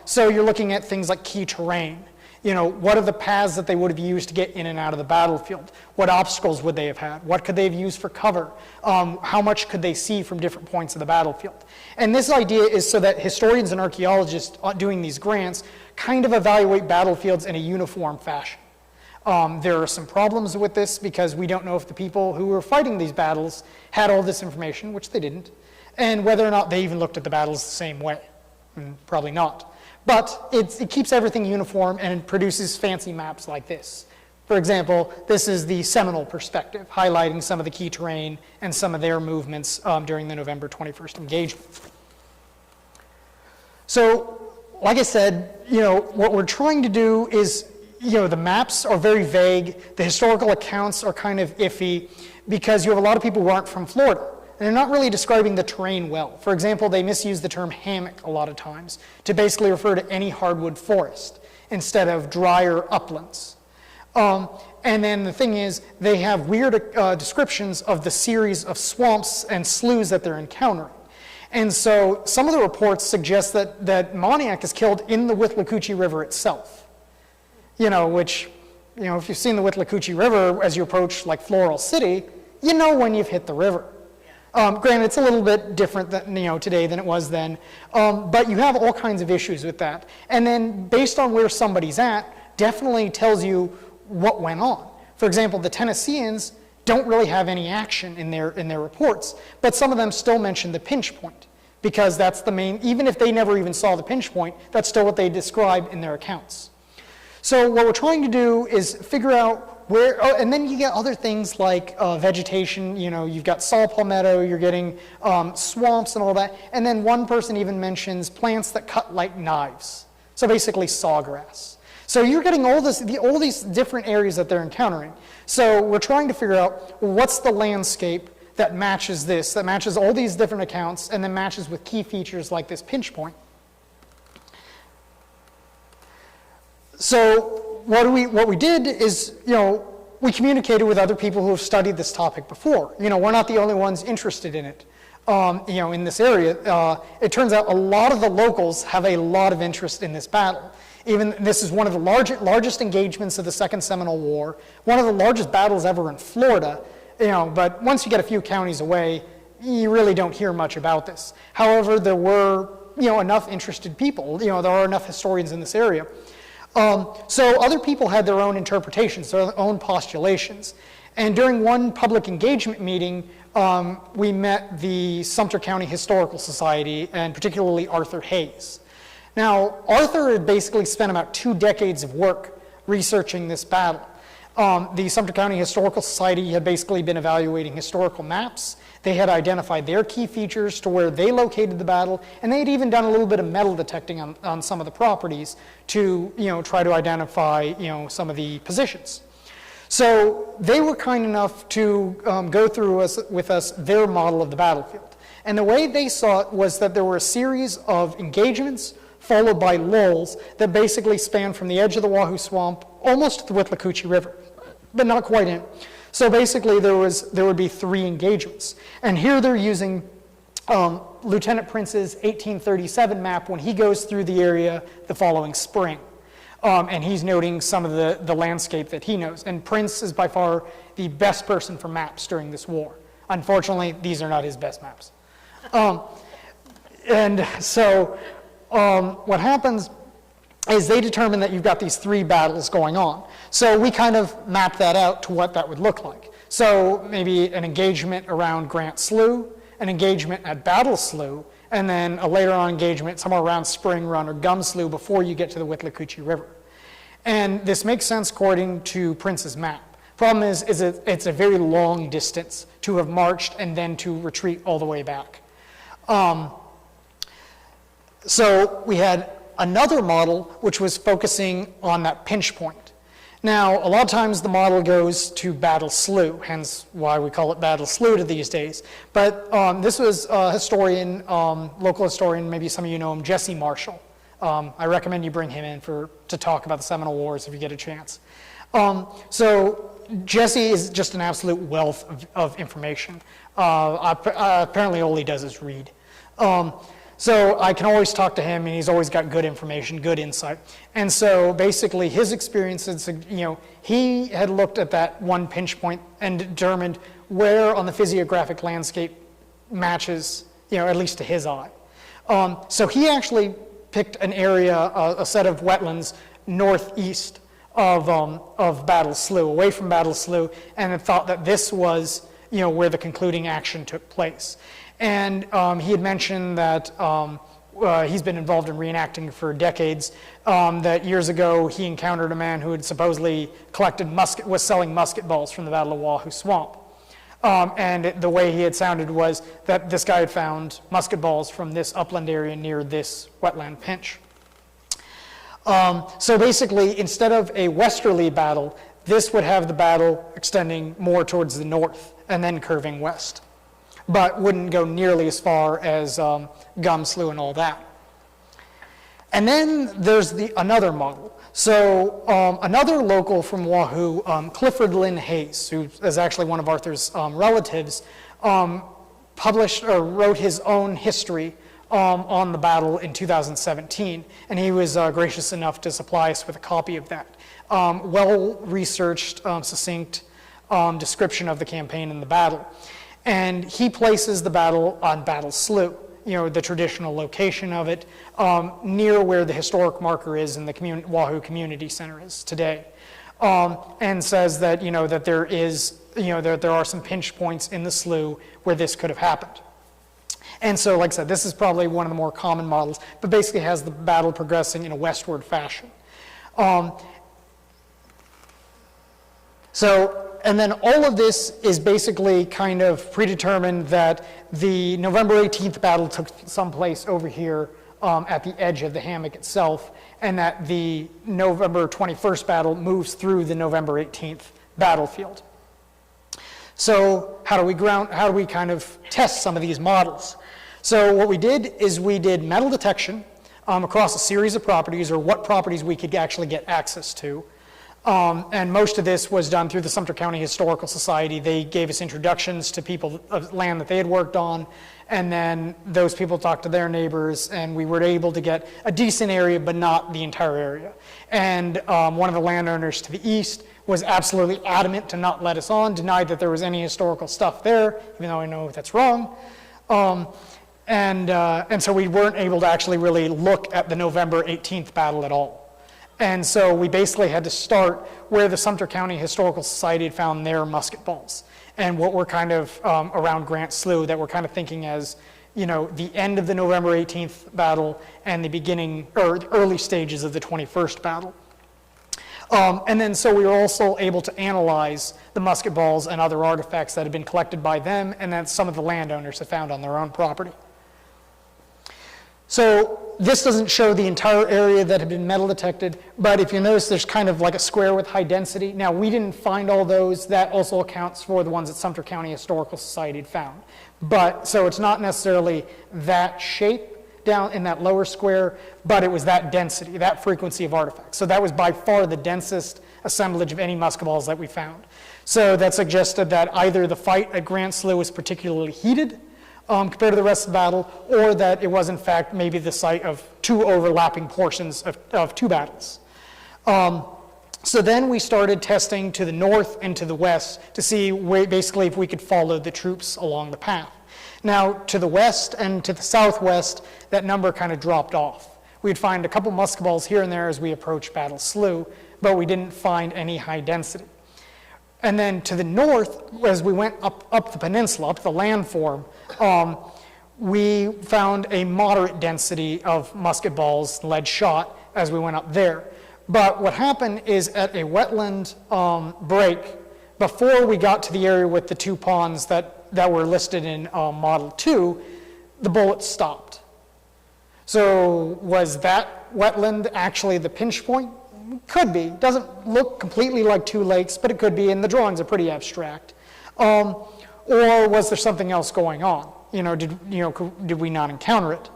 S2: So you're looking at things like key terrain. What are the paths that they would have used to get in and out of the battlefield? What obstacles would they have had? What could they have used for cover? How much could they see from different points of the battlefield? And this idea is so that historians and archaeologists doing these grants kind of evaluate battlefields in a uniform fashion. There are some problems with this because we don't know if the people who were fighting these battles had all this information, which they didn't, and whether or not they even looked at the battles the same way. Probably not. But it keeps everything uniform and it produces fancy maps like this. For example, this is the Seminole perspective, highlighting some of the key terrain and some of their movements during the November 21st engagement. So, like I said, what we're trying to do is, the maps are very vague, the historical accounts are kind of iffy, because you have a lot of people who aren't from Florida, and they're not really describing the terrain well. For example, they misuse the term hammock a lot of times to basically refer to any hardwood forest instead of drier uplands. And then the thing is, they have weird descriptions of the series of swamps and sloughs that they're encountering. And so some of the reports suggest that Moniac is killed in the Withlacoochee River itself. Which, if you've seen the Withlacoochee River as you approach like Floral City, you know when you've hit the river. Granted, it's a little bit different today than it was then, but you have all kinds of issues with that. And then based on where somebody's at, definitely tells you what went on. For example, the Tennesseans don't really have any action in their reports, but some of them still mention the pinch point, because that's the main, even if they never even saw the pinch point, that's still what they describe in their accounts. So what we're trying to do is figure out where, and then you get other things like vegetation, you've got saw palmetto, you're getting swamps and all that, and then one person even mentions plants that cut like knives, so basically sawgrass. So you're getting all these different areas that they're encountering. So we're trying to figure out what's the landscape that matches this, that matches all these different accounts, and then matches with key features like this pinch point. So what we did is, we communicated with other people who have studied this topic before. We're not the only ones interested in it. In this area, it turns out a lot of the locals have a lot of interest in this battle. Even this is one of the largest engagements of the Second Seminole War, one of the largest battles ever in Florida. But once you get a few counties away, you really don't hear much about this. However, there were enough interested people. There are enough historians in this area. So other people had their own interpretations, their own postulations. And during one public engagement meeting, we met the Sumter County Historical Society, and particularly Arthur Hayes. Now, Arthur had basically spent about 2 decades of work researching this battle. The Sumter County Historical Society had basically been evaluating historical maps. They had identified their key features to where they located the battle, and they had even done a little bit of metal detecting on some of the properties to try to identify some of the positions. So they were kind enough to go through with us their model of the battlefield. And the way they saw it was that there were a series of engagements followed by lulls that basically span from the edge of the Wahoo Swamp almost to the Withlacoochee River, but not quite in. So basically there would be 3 engagements. And here they're using Lieutenant Prince's 1837 map when he goes through the area the following spring. And he's noting some of the landscape that he knows. And Prince is by far the best person for maps during this war. Unfortunately, these are not his best maps. And so what happens is they determine that you've got these 3 battles going on. So we kind of map that out to what that would look like. So maybe an engagement around Grant Slough, an engagement at Battle Slough, and then a later on engagement somewhere around Spring Run or Gum Slough before you get to the Withlacoochee River. And this makes sense according to Prince's map. Problem is it's a very long distance to have marched and then to retreat all the way back. So we had another model which was focusing on that pinch point. Now, a lot of times the model goes to Battle Slough, hence why we call it Battle Slough to these days. But this was a historian, local historian, maybe some of you know him, Jesse Marshall. I recommend you bring him in to talk about the Seminole Wars if you get a chance. So Jesse is just an absolute wealth of information. Apparently all he does is read. So I can always talk to him, and he's always got good information, good insight. And so basically his experiences, he had looked at that one pinch point and determined where on the physiographic landscape matches, at least to his eye. So he actually picked an area, a set of wetlands northeast of Battle Slough, away from Battle Slough, and had thought that this was, where the concluding action took place. And he had mentioned that he's been involved in reenacting for decades, that years ago he encountered a man who had supposedly was selling musket balls from the Battle of Wahoo Swamp. And the way he had sounded was that this guy had found musket balls from this upland area near this wetland pinch. So basically, instead of a westerly battle, this would have the battle extending more towards the north and then curving west, but wouldn't go nearly as far as Gum Slough and all that. And then there's another model. So another local from Wahoo, Clifford Lynn Hayes, who is actually one of Arthur's relatives, published or wrote his own history on the battle in 2017, and he was gracious enough to supply us with a copy of that. Well-researched, succinct description of the campaign and the battle. And he places the battle on Battle Slough, the traditional location of it, near where the historic marker is in the Wahoo Community Center is today. And says that, that there is, that there are some pinch points in the slough where this could have happened. And so, like I said, this is probably one of the more common models, but basically has the battle progressing in a westward fashion. And then all of this is basically kind of predetermined that the November 18th battle took someplace over here at the edge of the hammock itself, and that the November 21st battle moves through the November 18th battlefield. So how do we kind of test some of these models? So what we did is we did metal detection across a series of properties, or what properties we could actually get access to. And most of this was done through the Sumter County Historical Society. They gave us introductions to people of land that they had worked on, and then those people talked to their neighbors, and we were able to get a decent area, but not the entire area. And one of the landowners to the east was absolutely adamant to not let us on, denied that there was any historical stuff there, even though I know that's wrong. And so we weren't able to actually really look at the November 18th battle at all. And so we basically had to start where the Sumter County Historical Society had found their musket balls, and what were kind of around Grant Slough that we're kind of thinking as, the end of the November 18th battle and the beginning, or the early stages of the 21st battle. And then so we were also able to analyze the musket balls and other artifacts that had been collected by them, and that some of the landowners had found on their own property. So this doesn't show the entire area that had been metal detected, but if you notice, there's kind of like a square with high density. Now, we didn't find all those. That also accounts for the ones that Sumter County Historical Society had found. But, so it's not necessarily that shape down in that lower square, but it was that density, that frequency of artifacts. So that was by far the densest assemblage of any musket balls that we found. So that suggested that either the fight at Grant Slough was particularly heated, compared to the rest of the battle, or that it was in fact maybe the site of two overlapping portions of two battles. So then we started testing to the north and to the west to see basically if we could follow the troops along the path. Now, to the west and to the southwest, that number kind of dropped off. We'd find a couple musket balls here and there as we approached Battle Slough, but we didn't find any high density. And then to the north, as we went up the peninsula, up the landform, we found a moderate density of musket balls, lead shot, as we went up there. But what happened is at a wetland break, before we got to the area with the two ponds that were listed in Model 2, the bullets stopped. So was that wetland actually the pinch point? Could be. Doesn't look completely like two lakes, but it could be, and the drawings are pretty abstract. Or was there something else going on? Did we not encounter it?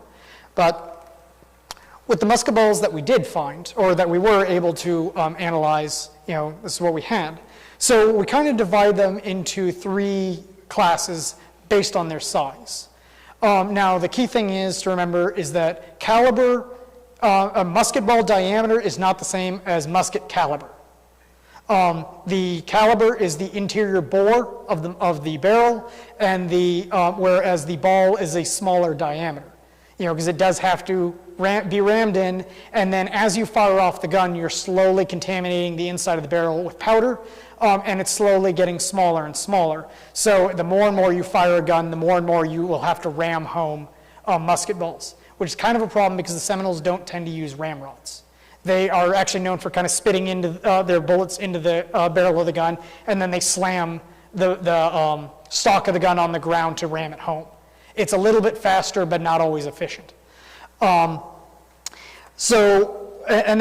S2: But with the musket balls that we did find, or that we were able to analyze, this is what we had. So we kind of divide them into three classes based on their size. Now, the key thing is to remember is that caliber, a musket ball diameter is not the same as musket caliber. The caliber is the interior bore of the barrel, and whereas the ball is a smaller diameter. because it does have to be rammed in, and then as you fire off the gun, you're slowly contaminating the inside of the barrel with powder, and it's slowly getting smaller and smaller. So the more and more you fire a gun, the more and more you will have to ram home musket balls, which is kind of a problem because the Seminoles don't tend to use ramrods. They are actually known for kind of spitting into their bullets into the barrel of the gun, and then they slam the stock of the gun on the ground to ram it home. It's a little bit faster, but not always efficient. And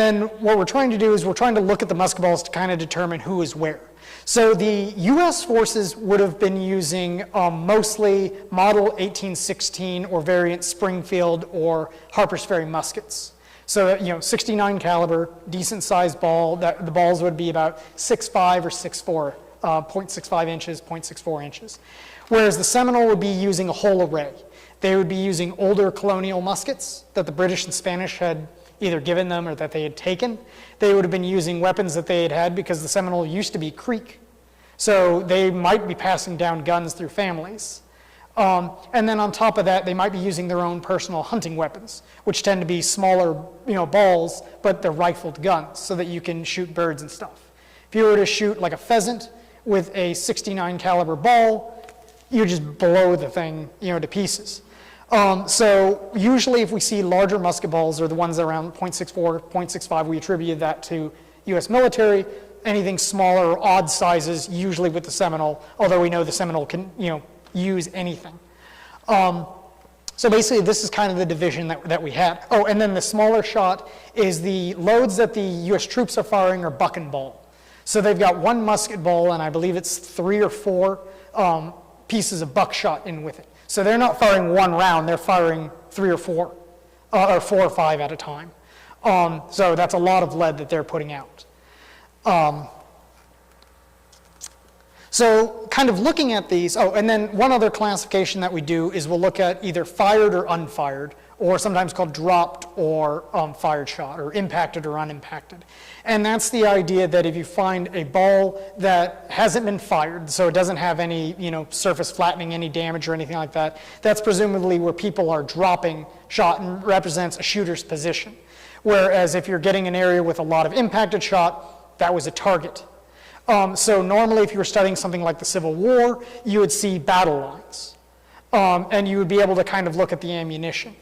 S2: then what we're trying to do is we're trying to look at the musket balls to kind of determine who is where. So the U.S. forces would have been using mostly Model 1816 or variant Springfield or Harper's Ferry muskets. So 69 caliber, decent sized ball. The balls would be about 6.5 or 6.4, 0.65 inches, 0.64 inches. Whereas the Seminole would be using a whole array. They would be using older colonial muskets that the British and Spanish had either given them or that they had taken. They would have been using weapons that they had had because the Seminole used to be Creek. So they might be passing down guns through families. And then on top of that, they might be using their own personal hunting weapons, which tend to be smaller, balls, but they're rifled guns so that you can shoot birds and stuff. If you were to shoot like a pheasant with a 69 caliber ball, you just blow the thing, to pieces. So usually if we see larger musket balls or the ones around 0.64, 0.65, we attribute that to U.S. military. Anything smaller or odd sizes, usually with the Seminole, although we know the Seminole can, use anything. So basically this is kind of the division that we had. Oh, and then the smaller shot is the loads that the U.S. troops are firing are buck and ball. So they've got one musket ball, and I believe it's 3 or 4 pieces of buckshot in with it. So they're not firing one round, they're firing 3 or 4, or 4 or 5 at a time. So that's a lot of lead that they're putting out. So kind of looking at these, and then one other classification that we do is we'll look at either fired or unfired, or sometimes called dropped or fired shot, or impacted or unimpacted. And that's the idea that if you find a ball that hasn't been fired, so it doesn't have any surface flattening, any damage or anything like that, that's presumably where people are dropping shot and represents a shooter's position. Whereas if you're getting an area with a lot of impacted shot, that was a target. So normally if you were studying something like the Civil War, you would see battle lines. And you would be able to kind of look at the ammunition.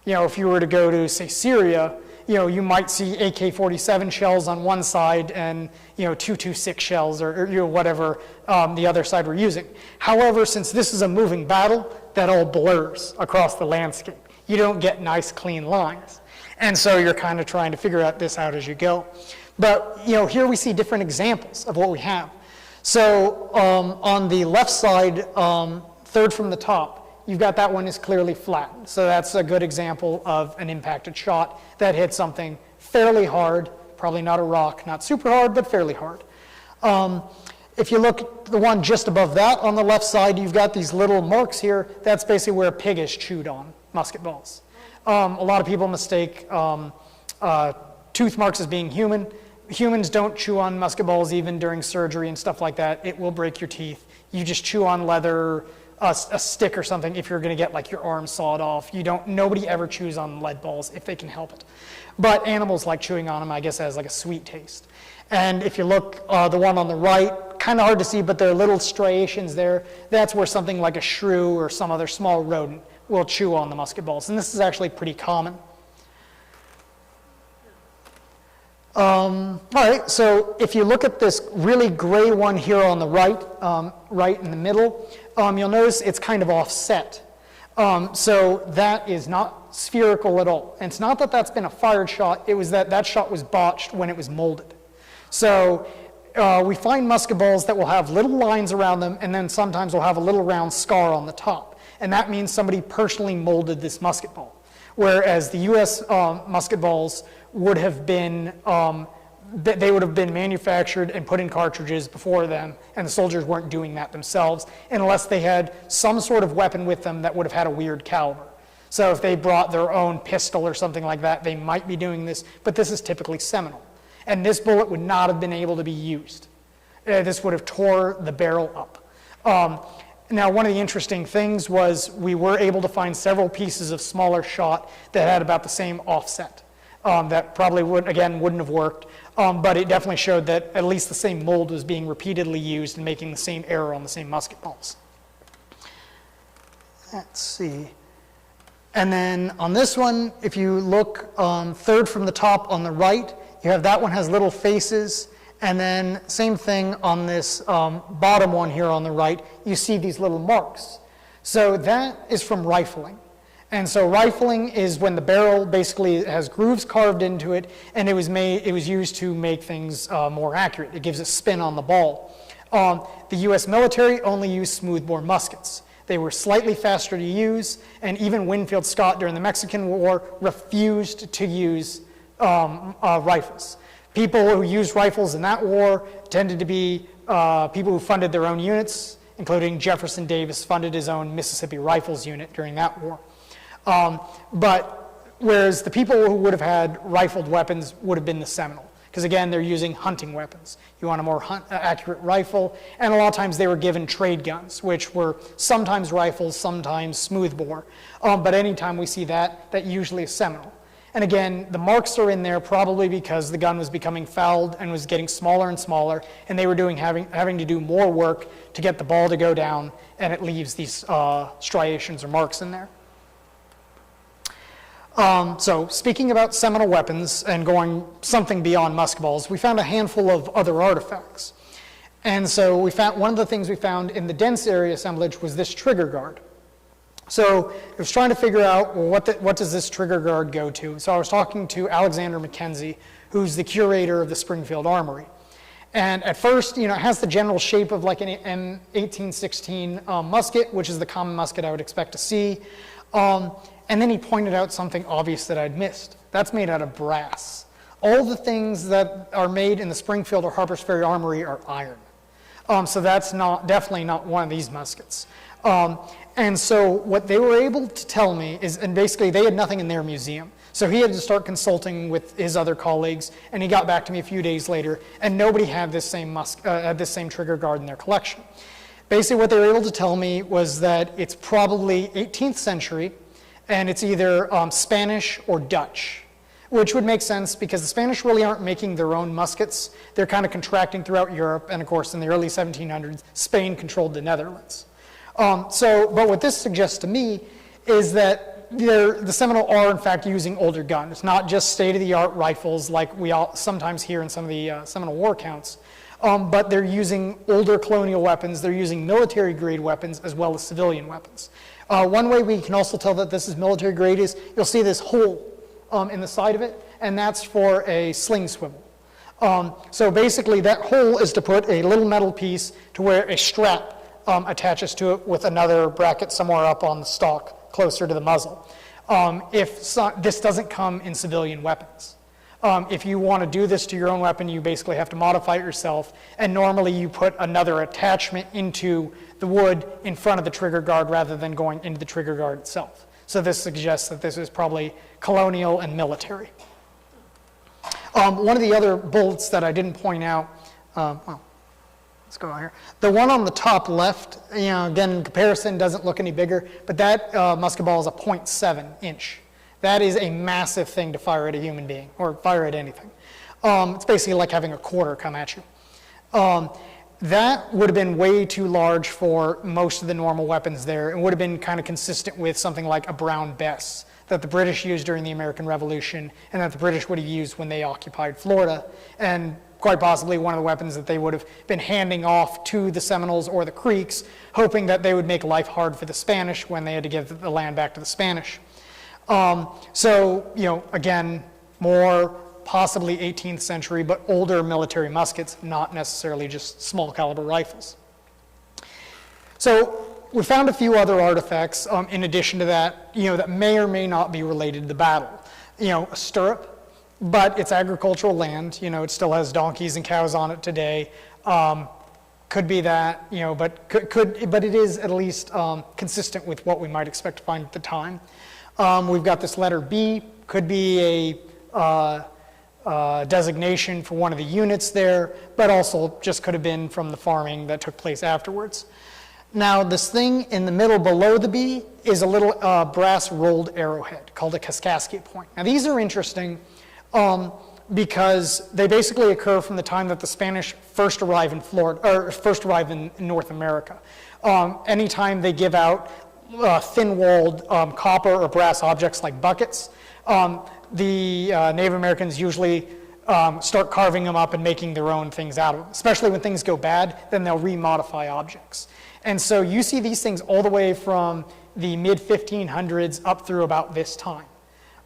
S2: If you were to go to, say, Syria, you might see AK-47 shells on one side and, 226 shells or whatever the other side were using. However, since this is a moving battle, that all blurs across the landscape. You don't get nice, clean lines. And so you're kind of trying to figure this out as you go. But, here we see different examples of what we have. So on the left side, third from the top, you've got that one is clearly flattened. So that's a good example of an impacted shot that hit something fairly hard, probably not a rock, not super hard, but fairly hard. If you look at the one just above that on the left side, you've got these little marks here. That's basically where a pig is chewed on musket balls. A lot of people mistake tooth marks as being human. Humans don't chew on musket balls even during surgery and stuff like that. It will break your teeth. You just chew on leather, a stick or something if you're going to get like your arm sawed off. Nobody ever chews on lead balls if they can help it. But animals like chewing on them, I guess, as like a sweet taste. And if you look, the one on the right, kind of hard to see, but there are little striations there. That's where something like a shrew or some other small rodent will chew on the musket balls. And this is actually pretty common. All right, so if you look at this really gray one here on the right, right in the middle, you'll notice it's kind of offset. So that is not spherical at all. And it's not that that's been a fired shot, it was that shot was botched when it was molded. So we find musket balls that will have little lines around them, and then sometimes will have a little round scar on the top. And that means somebody personally molded this musket ball. Whereas the U.S. Musket balls would have been, they would have been manufactured and put in cartridges before them, and the soldiers weren't doing that themselves unless they had some sort of weapon with them that would have had a weird caliber. So if they brought their own pistol or something like that, they might be doing this, but this is typically Seminole. And this bullet would not have been able to be used. This would have tore the barrel up. Now, one of the interesting things was we were able to find several pieces of smaller shot that had about the same offset. That probably wouldn't have worked, but it definitely showed that at least the same mold was being repeatedly used and making the same error on the same musket balls. Let's see. And then on this one, if you look third from the top on the right, you have that one has little faces. And then same thing on this bottom one here on the right, you see these little marks. So that is from rifling. And so rifling is when the barrel basically has grooves carved into it, and it was used to make things more accurate. It gives a spin on the ball. The US military only used smoothbore muskets. They were slightly faster to use, and even Winfield Scott during the Mexican War refused to use rifles. People who used rifles in that war tended to be people who funded their own units, including Jefferson Davis funded his own Mississippi Rifles unit during that war. But whereas the people who would have had rifled weapons would have been the Seminole, because again, they're using hunting weapons. You want a more accurate rifle, and a lot of times they were given trade guns, which were sometimes rifles, sometimes smoothbore. But anytime we see that, that usually is Seminole. And again, the marks are in there probably because the gun was becoming fouled and was getting smaller and smaller, and they were having to do more work to get the ball to go down, and it leaves these striations or marks in there. So speaking about Seminole weapons and going something beyond musket balls, we found a handful of other artifacts. And so we found one of the things we found in the dense area assemblage was this trigger guard. So I was trying to figure out, well, what does this trigger guard go to? So I was talking to Alexander McKenzie, who's the curator of the Springfield Armory. And at first, it has the general shape of like an M1816 musket, which is the common musket I would expect to see. And then he pointed out something obvious that I'd missed. That's made out of brass. All the things that are made in the Springfield or Harpers Ferry Armory are iron. So that's definitely not one of these muskets. And so what they were able to tell me is, and basically they had nothing in their museum. So he had to start consulting with his other colleagues, and he got back to me a few days later, and nobody had this same trigger guard in their collection. Basically what they were able to tell me was that it's probably 18th century, and it's either Spanish or Dutch, which would make sense because the Spanish really aren't making their own muskets. They're kind of contracting throughout Europe, and of course in the early 1700s, Spain controlled the Netherlands. But what this suggests to me is that the Seminole are in fact using older guns, not just state-of-the-art rifles like we all sometimes hear in some of the Seminole war accounts, but they're using older colonial weapons, they're using military-grade weapons as well as civilian weapons. One way we can also tell that this is military grade is you'll see this hole in the side of it, and that's for a sling swivel. So basically that hole is to put a little metal piece to where a strap attaches to it with another bracket somewhere up on the stock closer to the muzzle. This doesn't come in civilian weapons. If you want to do this to your own weapon, you basically have to modify it yourself, and normally you put another attachment into the wood in front of the trigger guard rather than going into the trigger guard itself. So this suggests that this is probably colonial and military. One of the other bullets that I didn't point out, let's go on here. The one on the top left, again, in comparison, doesn't look any bigger, but that musket ball is a .7 inch. That is a massive thing to fire at a human being, or fire at anything. It's basically like having a quarter come at you. That would have been way too large for most of the normal weapons there. It would have been kind of consistent with something like a Brown Bess that the British used during the American Revolution and that the British would have used when they occupied Florida, and quite possibly one of the weapons that they would have been handing off to the Seminoles or the Creeks, hoping that they would make life hard for the Spanish when they had to give the land back to the Spanish. Again, more possibly 18th century, but older military muskets, not necessarily just small caliber rifles. So we found a few other artifacts in addition to that, that may or may not be related to the battle. A stirrup, but it's agricultural land. It still has donkeys and cows on it today. Could be that, but it is at least consistent with what we might expect to find at the time. We've got this letter B, could be a designation for one of the units there, but also just could have been from the farming that took place afterwards. Now, this thing in the middle below the B is a little brass rolled arrowhead called a Kaskaskia point. Now, these are interesting because they basically occur from the time that the Spanish first arrive in Florida, or first arrive in North America. Anytime they give out thin-walled copper or brass objects like buckets, the Native Americans usually start carving them up and making their own things out of them. Especially when things go bad, then they'll remodify objects. And so you see these things all the way from the mid-1500s up through about this time.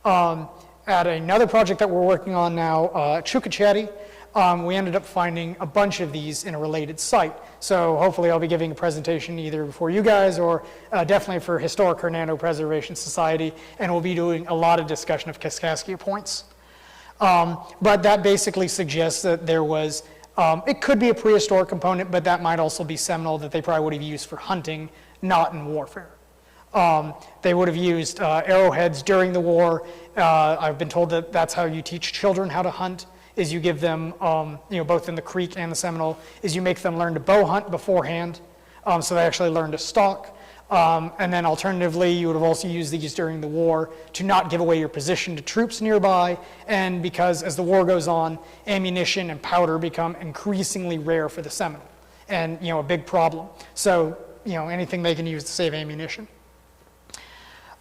S2: At another project that we're working on now, Chucacheri, we ended up finding a bunch of these in a related site. So hopefully I'll be giving a presentation either before you guys or definitely for Historic Hernando Preservation Society, and we'll be doing a lot of discussion of Kaskaskia points. But that basically suggests that there was, it could be a prehistoric component, but that might also be Seminole that they probably would have used for hunting, not in warfare. They would have used arrowheads during the war. I've been told that that's how you teach children how to hunt, is you give them, both in the Creek and the Seminole, is you make them learn to bow hunt beforehand, so they actually learn to stalk. And then alternatively, you would have also used these during the war to not give away your position to troops nearby, and because as the war goes on, ammunition and powder become increasingly rare for the Seminole, and a big problem. So, anything they can use to save ammunition.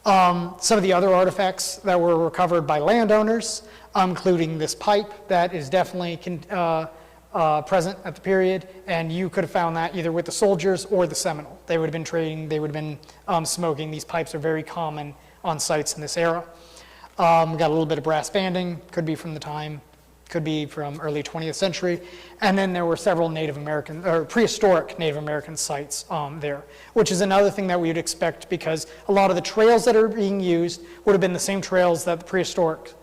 S2: Some of the other artifacts that were recovered by landowners, including this pipe that is definitely present at the period, and you could have found that either with the soldiers or the Seminole. They would have been trading, they would have been smoking. These pipes are very common on sites in this era. Got a little bit of brass banding, could be from the time, could be from early 20th century. And then there were several Native American, or prehistoric Native American sites there, which is another thing that we would expect because a lot of the trails that are being used would have been the same trails that the prehistoric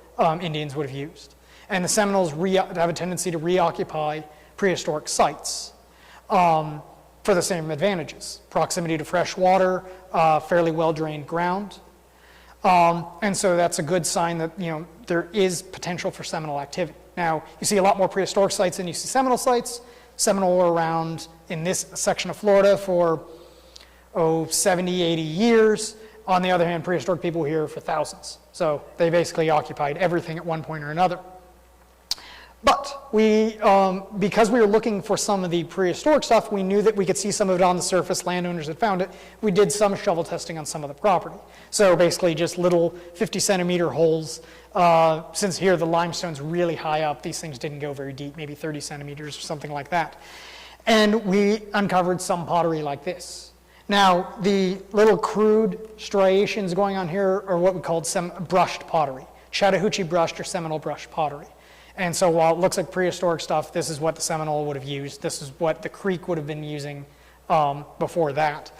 S2: Indians would have used. And the Seminoles have a tendency to reoccupy prehistoric sites for the same advantages. Proximity to fresh water, fairly well-drained ground. And so that's a good sign that there is potential for Seminole activity. Now, you see a lot more prehistoric sites than you see Seminole sites. Seminole were around in this section of Florida for 70, 80 years. On the other hand, prehistoric people were here for thousands. So they basically occupied everything at one point or another. But we, because we were looking for some of the prehistoric stuff, we knew that we could see some of it on the surface. Landowners had found it. We did some shovel testing on some of the property. So basically just little 50-centimeter holes. Since here the limestone's really high up, these things didn't go very deep, maybe 30 centimeters or something like that. And we uncovered some pottery like this. Now, the little crude striations going on here are what we called brushed pottery, Chattahoochee brushed or Seminole brushed pottery. And so while it looks like prehistoric stuff, this is what the Seminole would have used. This is what the Creek would have been using before that.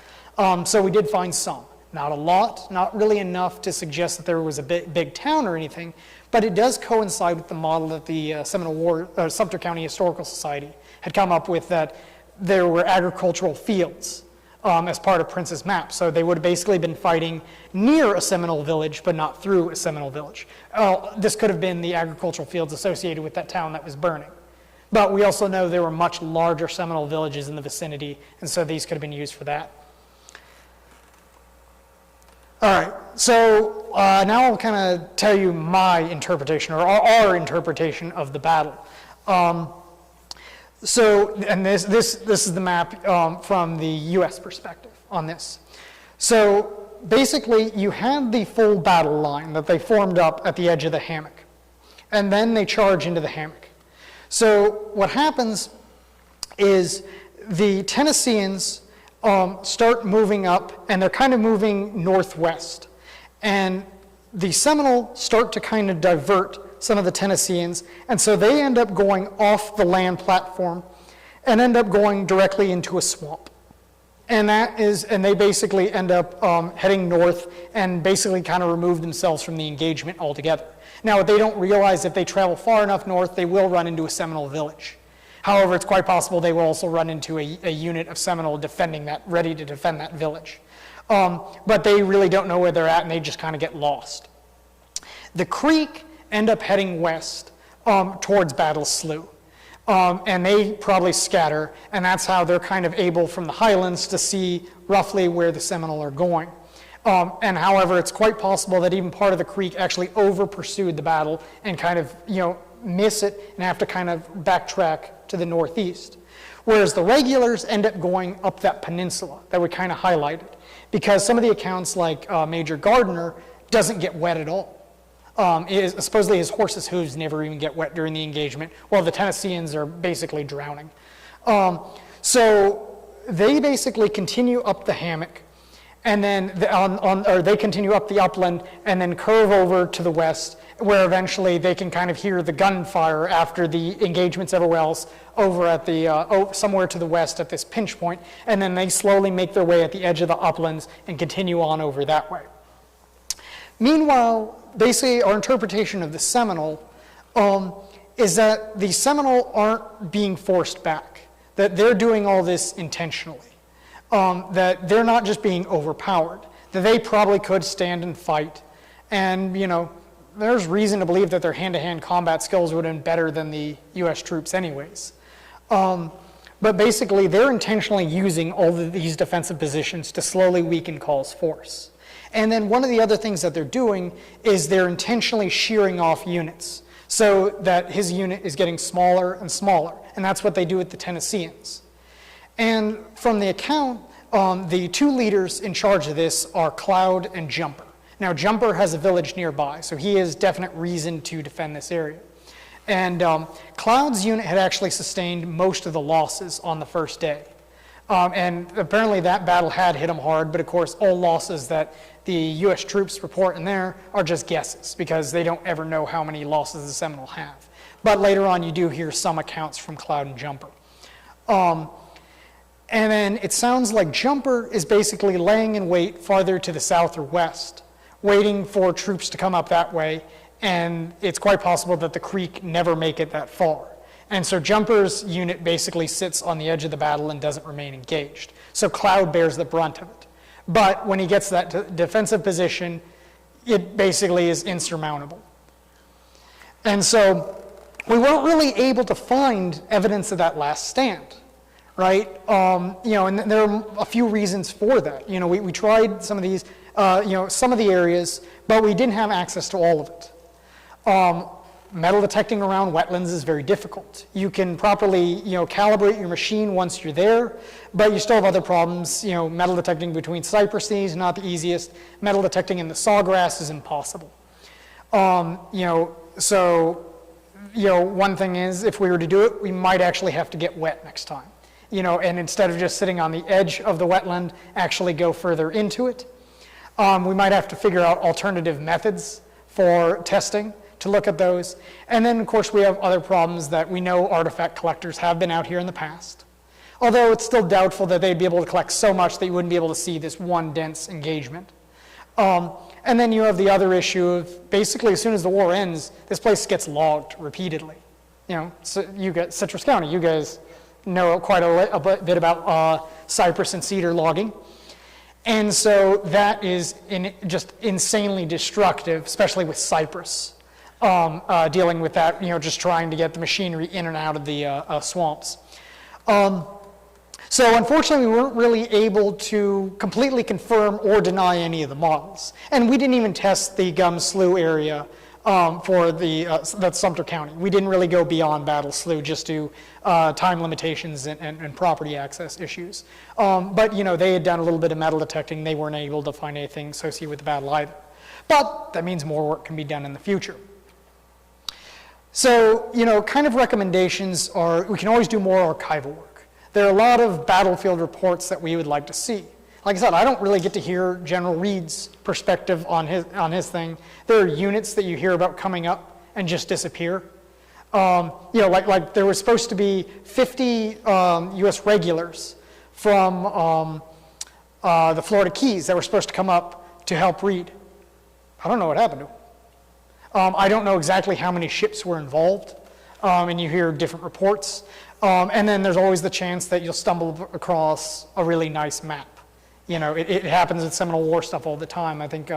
S2: So we did find some. Not a lot, not really enough to suggest that there was a big town or anything, but it does coincide with the model that the Sumter County Historical Society had come up with, that there were agricultural fields as part of Prince's map. So they would have basically been fighting near a Seminole village, but not through a Seminole village. This could have been the agricultural fields associated with that town that was burning. But we also know there were much larger Seminole villages in the vicinity, and so these could have been used for that. All right, so now I'll kind of tell you my interpretation, or our interpretation of the battle. And this is the map from the U.S. perspective on this. So basically, you had the full battle line that they formed up at the edge of the hammock, and then they charge into the hammock. So what happens is the Tennesseans start moving up, and they're kind of moving northwest. And the Seminole start to kind of divert some of the Tennesseans, and so they end up going off the land platform and end up going directly into a swamp. And they basically end up heading north and basically kind of remove themselves from the engagement altogether. Now, what they don't realize, if they travel far enough north, they will run into a Seminole village. However, it's quite possible they will also run into a unit of Seminole ready to defend that village. But they really don't know where they're at, and they just kind of get lost. The Creek end up heading west towards Battle Slough. And they probably scatter, and that's how they're kind of able from the highlands to see roughly where the Seminole are going. And however, it's quite possible that even part of the Creek actually over-pursued the battle and kind of, miss it and have to kind of backtrack to the northeast. Whereas the regulars end up going up that peninsula that we kind of highlighted, because some of the accounts, like Major Gardner, doesn't get wet at all. Supposedly his horse's hooves never even get wet during the engagement, while the Tennesseans are basically drowning. So they basically continue up the hammock, and then they continue up the upland and then curve over to the west, where eventually they can kind of hear the gunfire after the engagement's everywhere else over at the somewhere to the west at this pinch point, and then they slowly make their way at the edge of the uplands and continue on over that way. Meanwhile, basically our interpretation of the Seminole is that the Seminole aren't being forced back, that they're doing all this intentionally, that they're not just being overpowered, that they probably could stand and fight, and there's reason to believe that their hand-to-hand combat skills would have been better than the U.S. troops anyways. But basically, they're intentionally using all of these defensive positions to slowly weaken Call's force. And then one of the other things that they're doing is they're intentionally shearing off units so that his unit is getting smaller and smaller. And that's what they do with the Tennesseans. And from the account, the two leaders in charge of this are Cloud and Jumper. Now, Jumper has a village nearby, so he has definite reason to defend this area. And Cloud's unit had actually sustained most of the losses on the first day. And apparently that battle had hit him hard, but of course all losses that the U.S. troops report in there are just guesses, because they don't ever know how many losses the Seminole have. But later on you do hear some accounts from Cloud and Jumper. And then it sounds like Jumper is basically laying in wait farther to the south or west, waiting for troops to come up that way, and it's quite possible that the Creek never make it that far. And so Jumper's unit basically sits on the edge of the battle and doesn't remain engaged. So Cloud bears the brunt of it. But when he gets that defensive position, it basically is insurmountable. And so we weren't really able to find evidence of that last stand, right? And there are a few reasons for that. We tried some of these, some of the areas, but we didn't have access to all of it. Metal detecting around wetlands is very difficult. You can properly, calibrate your machine once you're there, but you still have other problems. Metal detecting between cypresses, not the easiest. Metal detecting in the sawgrass is impossible. One thing is, if we were to do it, we might actually have to get wet next time. And instead of just sitting on the edge of the wetland, actually go further into it. We might have to figure out alternative methods for testing to look at those. And then, of course, we have other problems that we know artifact collectors have been out here in the past. Although it's still doubtful that they'd be able to collect so much that you wouldn't be able to see this one dense engagement. And then you have the other issue of basically as soon as the war ends, this place gets logged repeatedly. So you get Citrus County, you guys know quite a bit about cypress and cedar logging. And so that is just insanely destructive, especially with cypress. Dealing with that, just trying to get the machinery in and out of the swamps. So unfortunately, we weren't really able to completely confirm or deny any of the models. And we didn't even test the Gum Slough area for that's Sumter County. We didn't really go beyond Battle Slough just to time limitations and property access issues. But they had done a little bit of metal detecting. They weren't able to find anything associated with the battle either. But that means more work can be done in the future. So, kind of recommendations are, we can always do more archival work. There are a lot of battlefield reports that we would like to see. Like I said, I don't really get to hear General Reed's perspective on his thing. There are units that you hear about coming up and just disappear. Like there was supposed to be 50 U.S. regulars from the Florida Keys that were supposed to come up to help Reed. I don't know what happened to them. I don't know exactly how many ships were involved, and you hear different reports. And then there's always the chance that you'll stumble across a really nice map. It happens in Seminole War stuff all the time. I think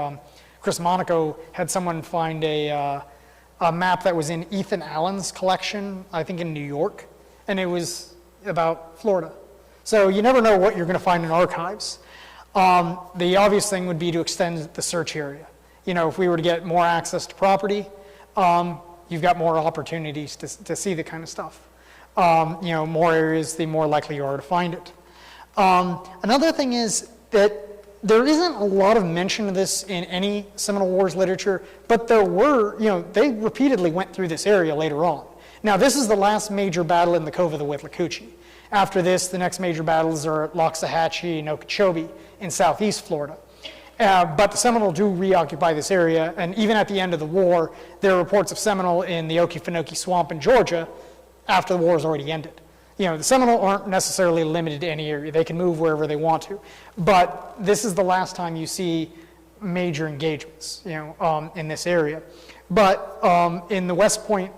S2: Chris Monaco had someone find a map that was in Ethan Allen's collection, I think in New York, and it was about Florida. So you never know what you're going to find in archives. The obvious thing would be to extend the search area. If we were to get more access to property, you've got more opportunities to see the kind of stuff. More areas, the more likely you are to find it. Another thing is that there isn't a lot of mention of this in any Seminole Wars literature, but there were, they repeatedly went through this area later on. Now, this is the last major battle in the Cove of the Withlacoochee. After this, the next major battles are at Loxahatchee and Okeechobee in southeast Florida. But the Seminole do reoccupy this area, and even at the end of the war, there are reports of Seminole in the Okefenokee Swamp in Georgia after the war has already ended. The Seminole aren't necessarily limited to any area. They can move wherever they want to. But this is the last time you see major engagements, in this area. But in the West Point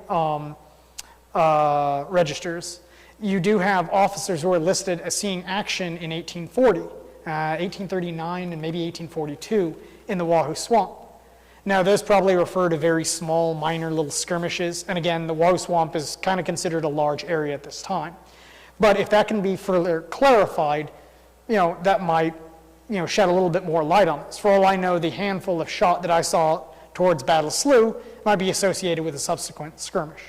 S2: registers, you do have officers who are listed as seeing action in 1840, 1839, and maybe 1842 in the Wahoo Swamp. Now, those probably refer to very small, minor little skirmishes. And again, the Wahoo Swamp is kind of considered a large area at this time. But if that can be further clarified, that might, shed a little bit more light on this. For all I know, the handful of shot that I saw towards Battle Slough might be associated with a subsequent skirmish.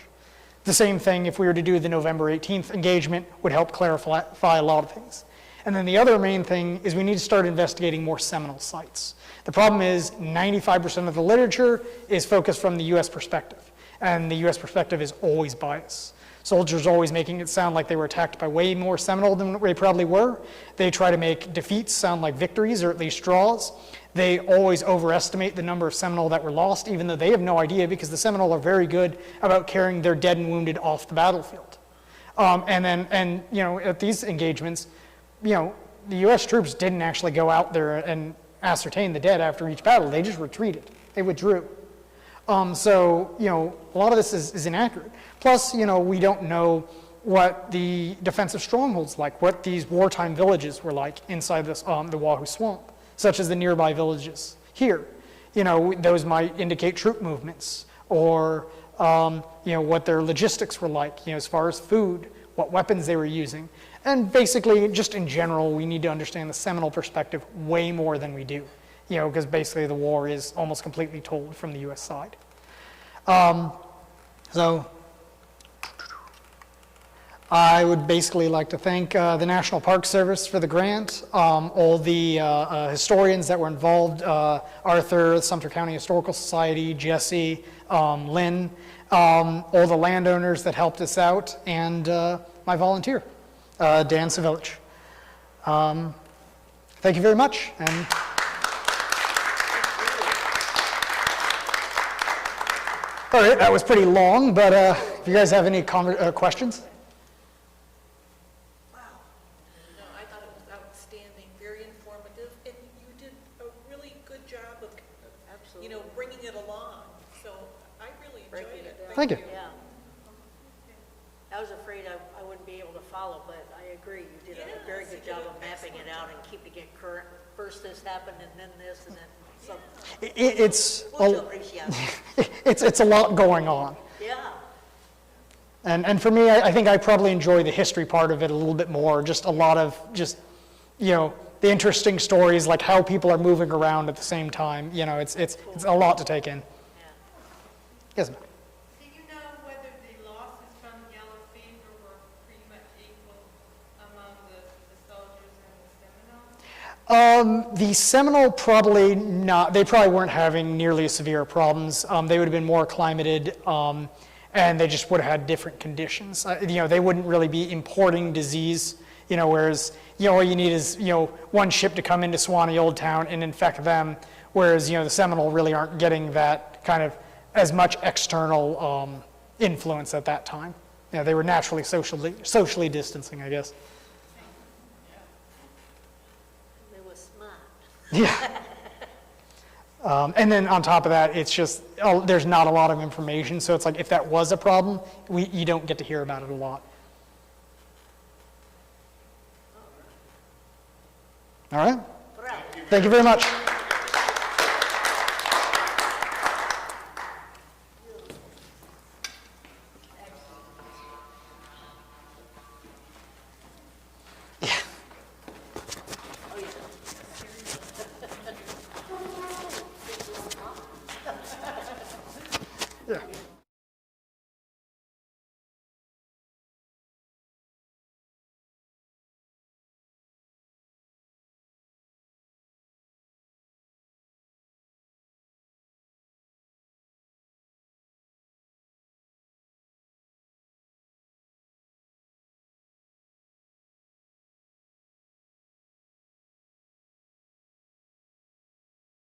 S2: The same thing, if we were to do the November 18th engagement, would help clarify a lot of things. And then the other main thing is we need to start investigating more Seminole sites. The problem is 95% of the literature is focused from the U.S. perspective, and the U.S. perspective is always biased. Soldiers always making it sound like they were attacked by way more Seminole than they probably were. They try to make defeats sound like victories, or at least draws. They always overestimate the number of Seminole that were lost, even though they have no idea, because the Seminole are very good about carrying their dead and wounded off the battlefield. At these engagements, the U.S. troops didn't actually go out there and ascertain the dead after each battle. They just retreated. They withdrew. A lot of this is inaccurate. Plus, we don't know what the defensive strongholds like, what these wartime villages were like inside this, the Wahoo Swamp, such as the nearby villages here. Those might indicate troop movements, or what their logistics were like, as far as food, what weapons they were using. And basically, just in general, we need to understand the Seminole perspective way more than we do, because basically the war is almost completely told from the U.S. side. So I would basically like to thank the National Park Service for the grant, all the historians that were involved, Arthur, the Sumter County Historical Society, Jesse, Lynn, all the landowners that helped us out, and my volunteer, Dan Savilich. Thank you very much. And all right, that was pretty long, but if you guys have any questions?
S3: Wow. No, I thought it was outstanding, very informative, and you did a really good job of, bringing it along. So I really enjoyed it.
S2: Thank you.
S4: Yeah. I was afraid I wouldn't be able to follow, but I agree. You did a very good job of mapping it out and keeping it current. First this happened, and then this, and then some.
S2: It's a lot going on.
S4: Yeah.
S2: And for me, I think I probably enjoy the history part of it a little bit more. Just a lot of the interesting stories, like how people are moving around at the same time. It's a lot to take in.
S4: Yeah.
S2: Yes, ma'am.
S5: Do you know whether the losses from yellow fever were pretty much equal among the soldiers and the Seminole?
S2: The Seminole probably not. They probably weren't having nearly as severe problems. They would have been more acclimated, and they just would have had different conditions. They wouldn't really be importing disease. Whereas all you need is one ship to come into Suwanee Old Town and infect them. Whereas the Seminole really aren't getting that kind of as much external influence at that time. They were naturally socially distancing, I guess.
S4: They were smart.
S2: Yeah. And then on top of that, it's just, there's not a lot of information. So it's like, if that was a problem, you don't get to hear about it a lot. All right? Thank you very much.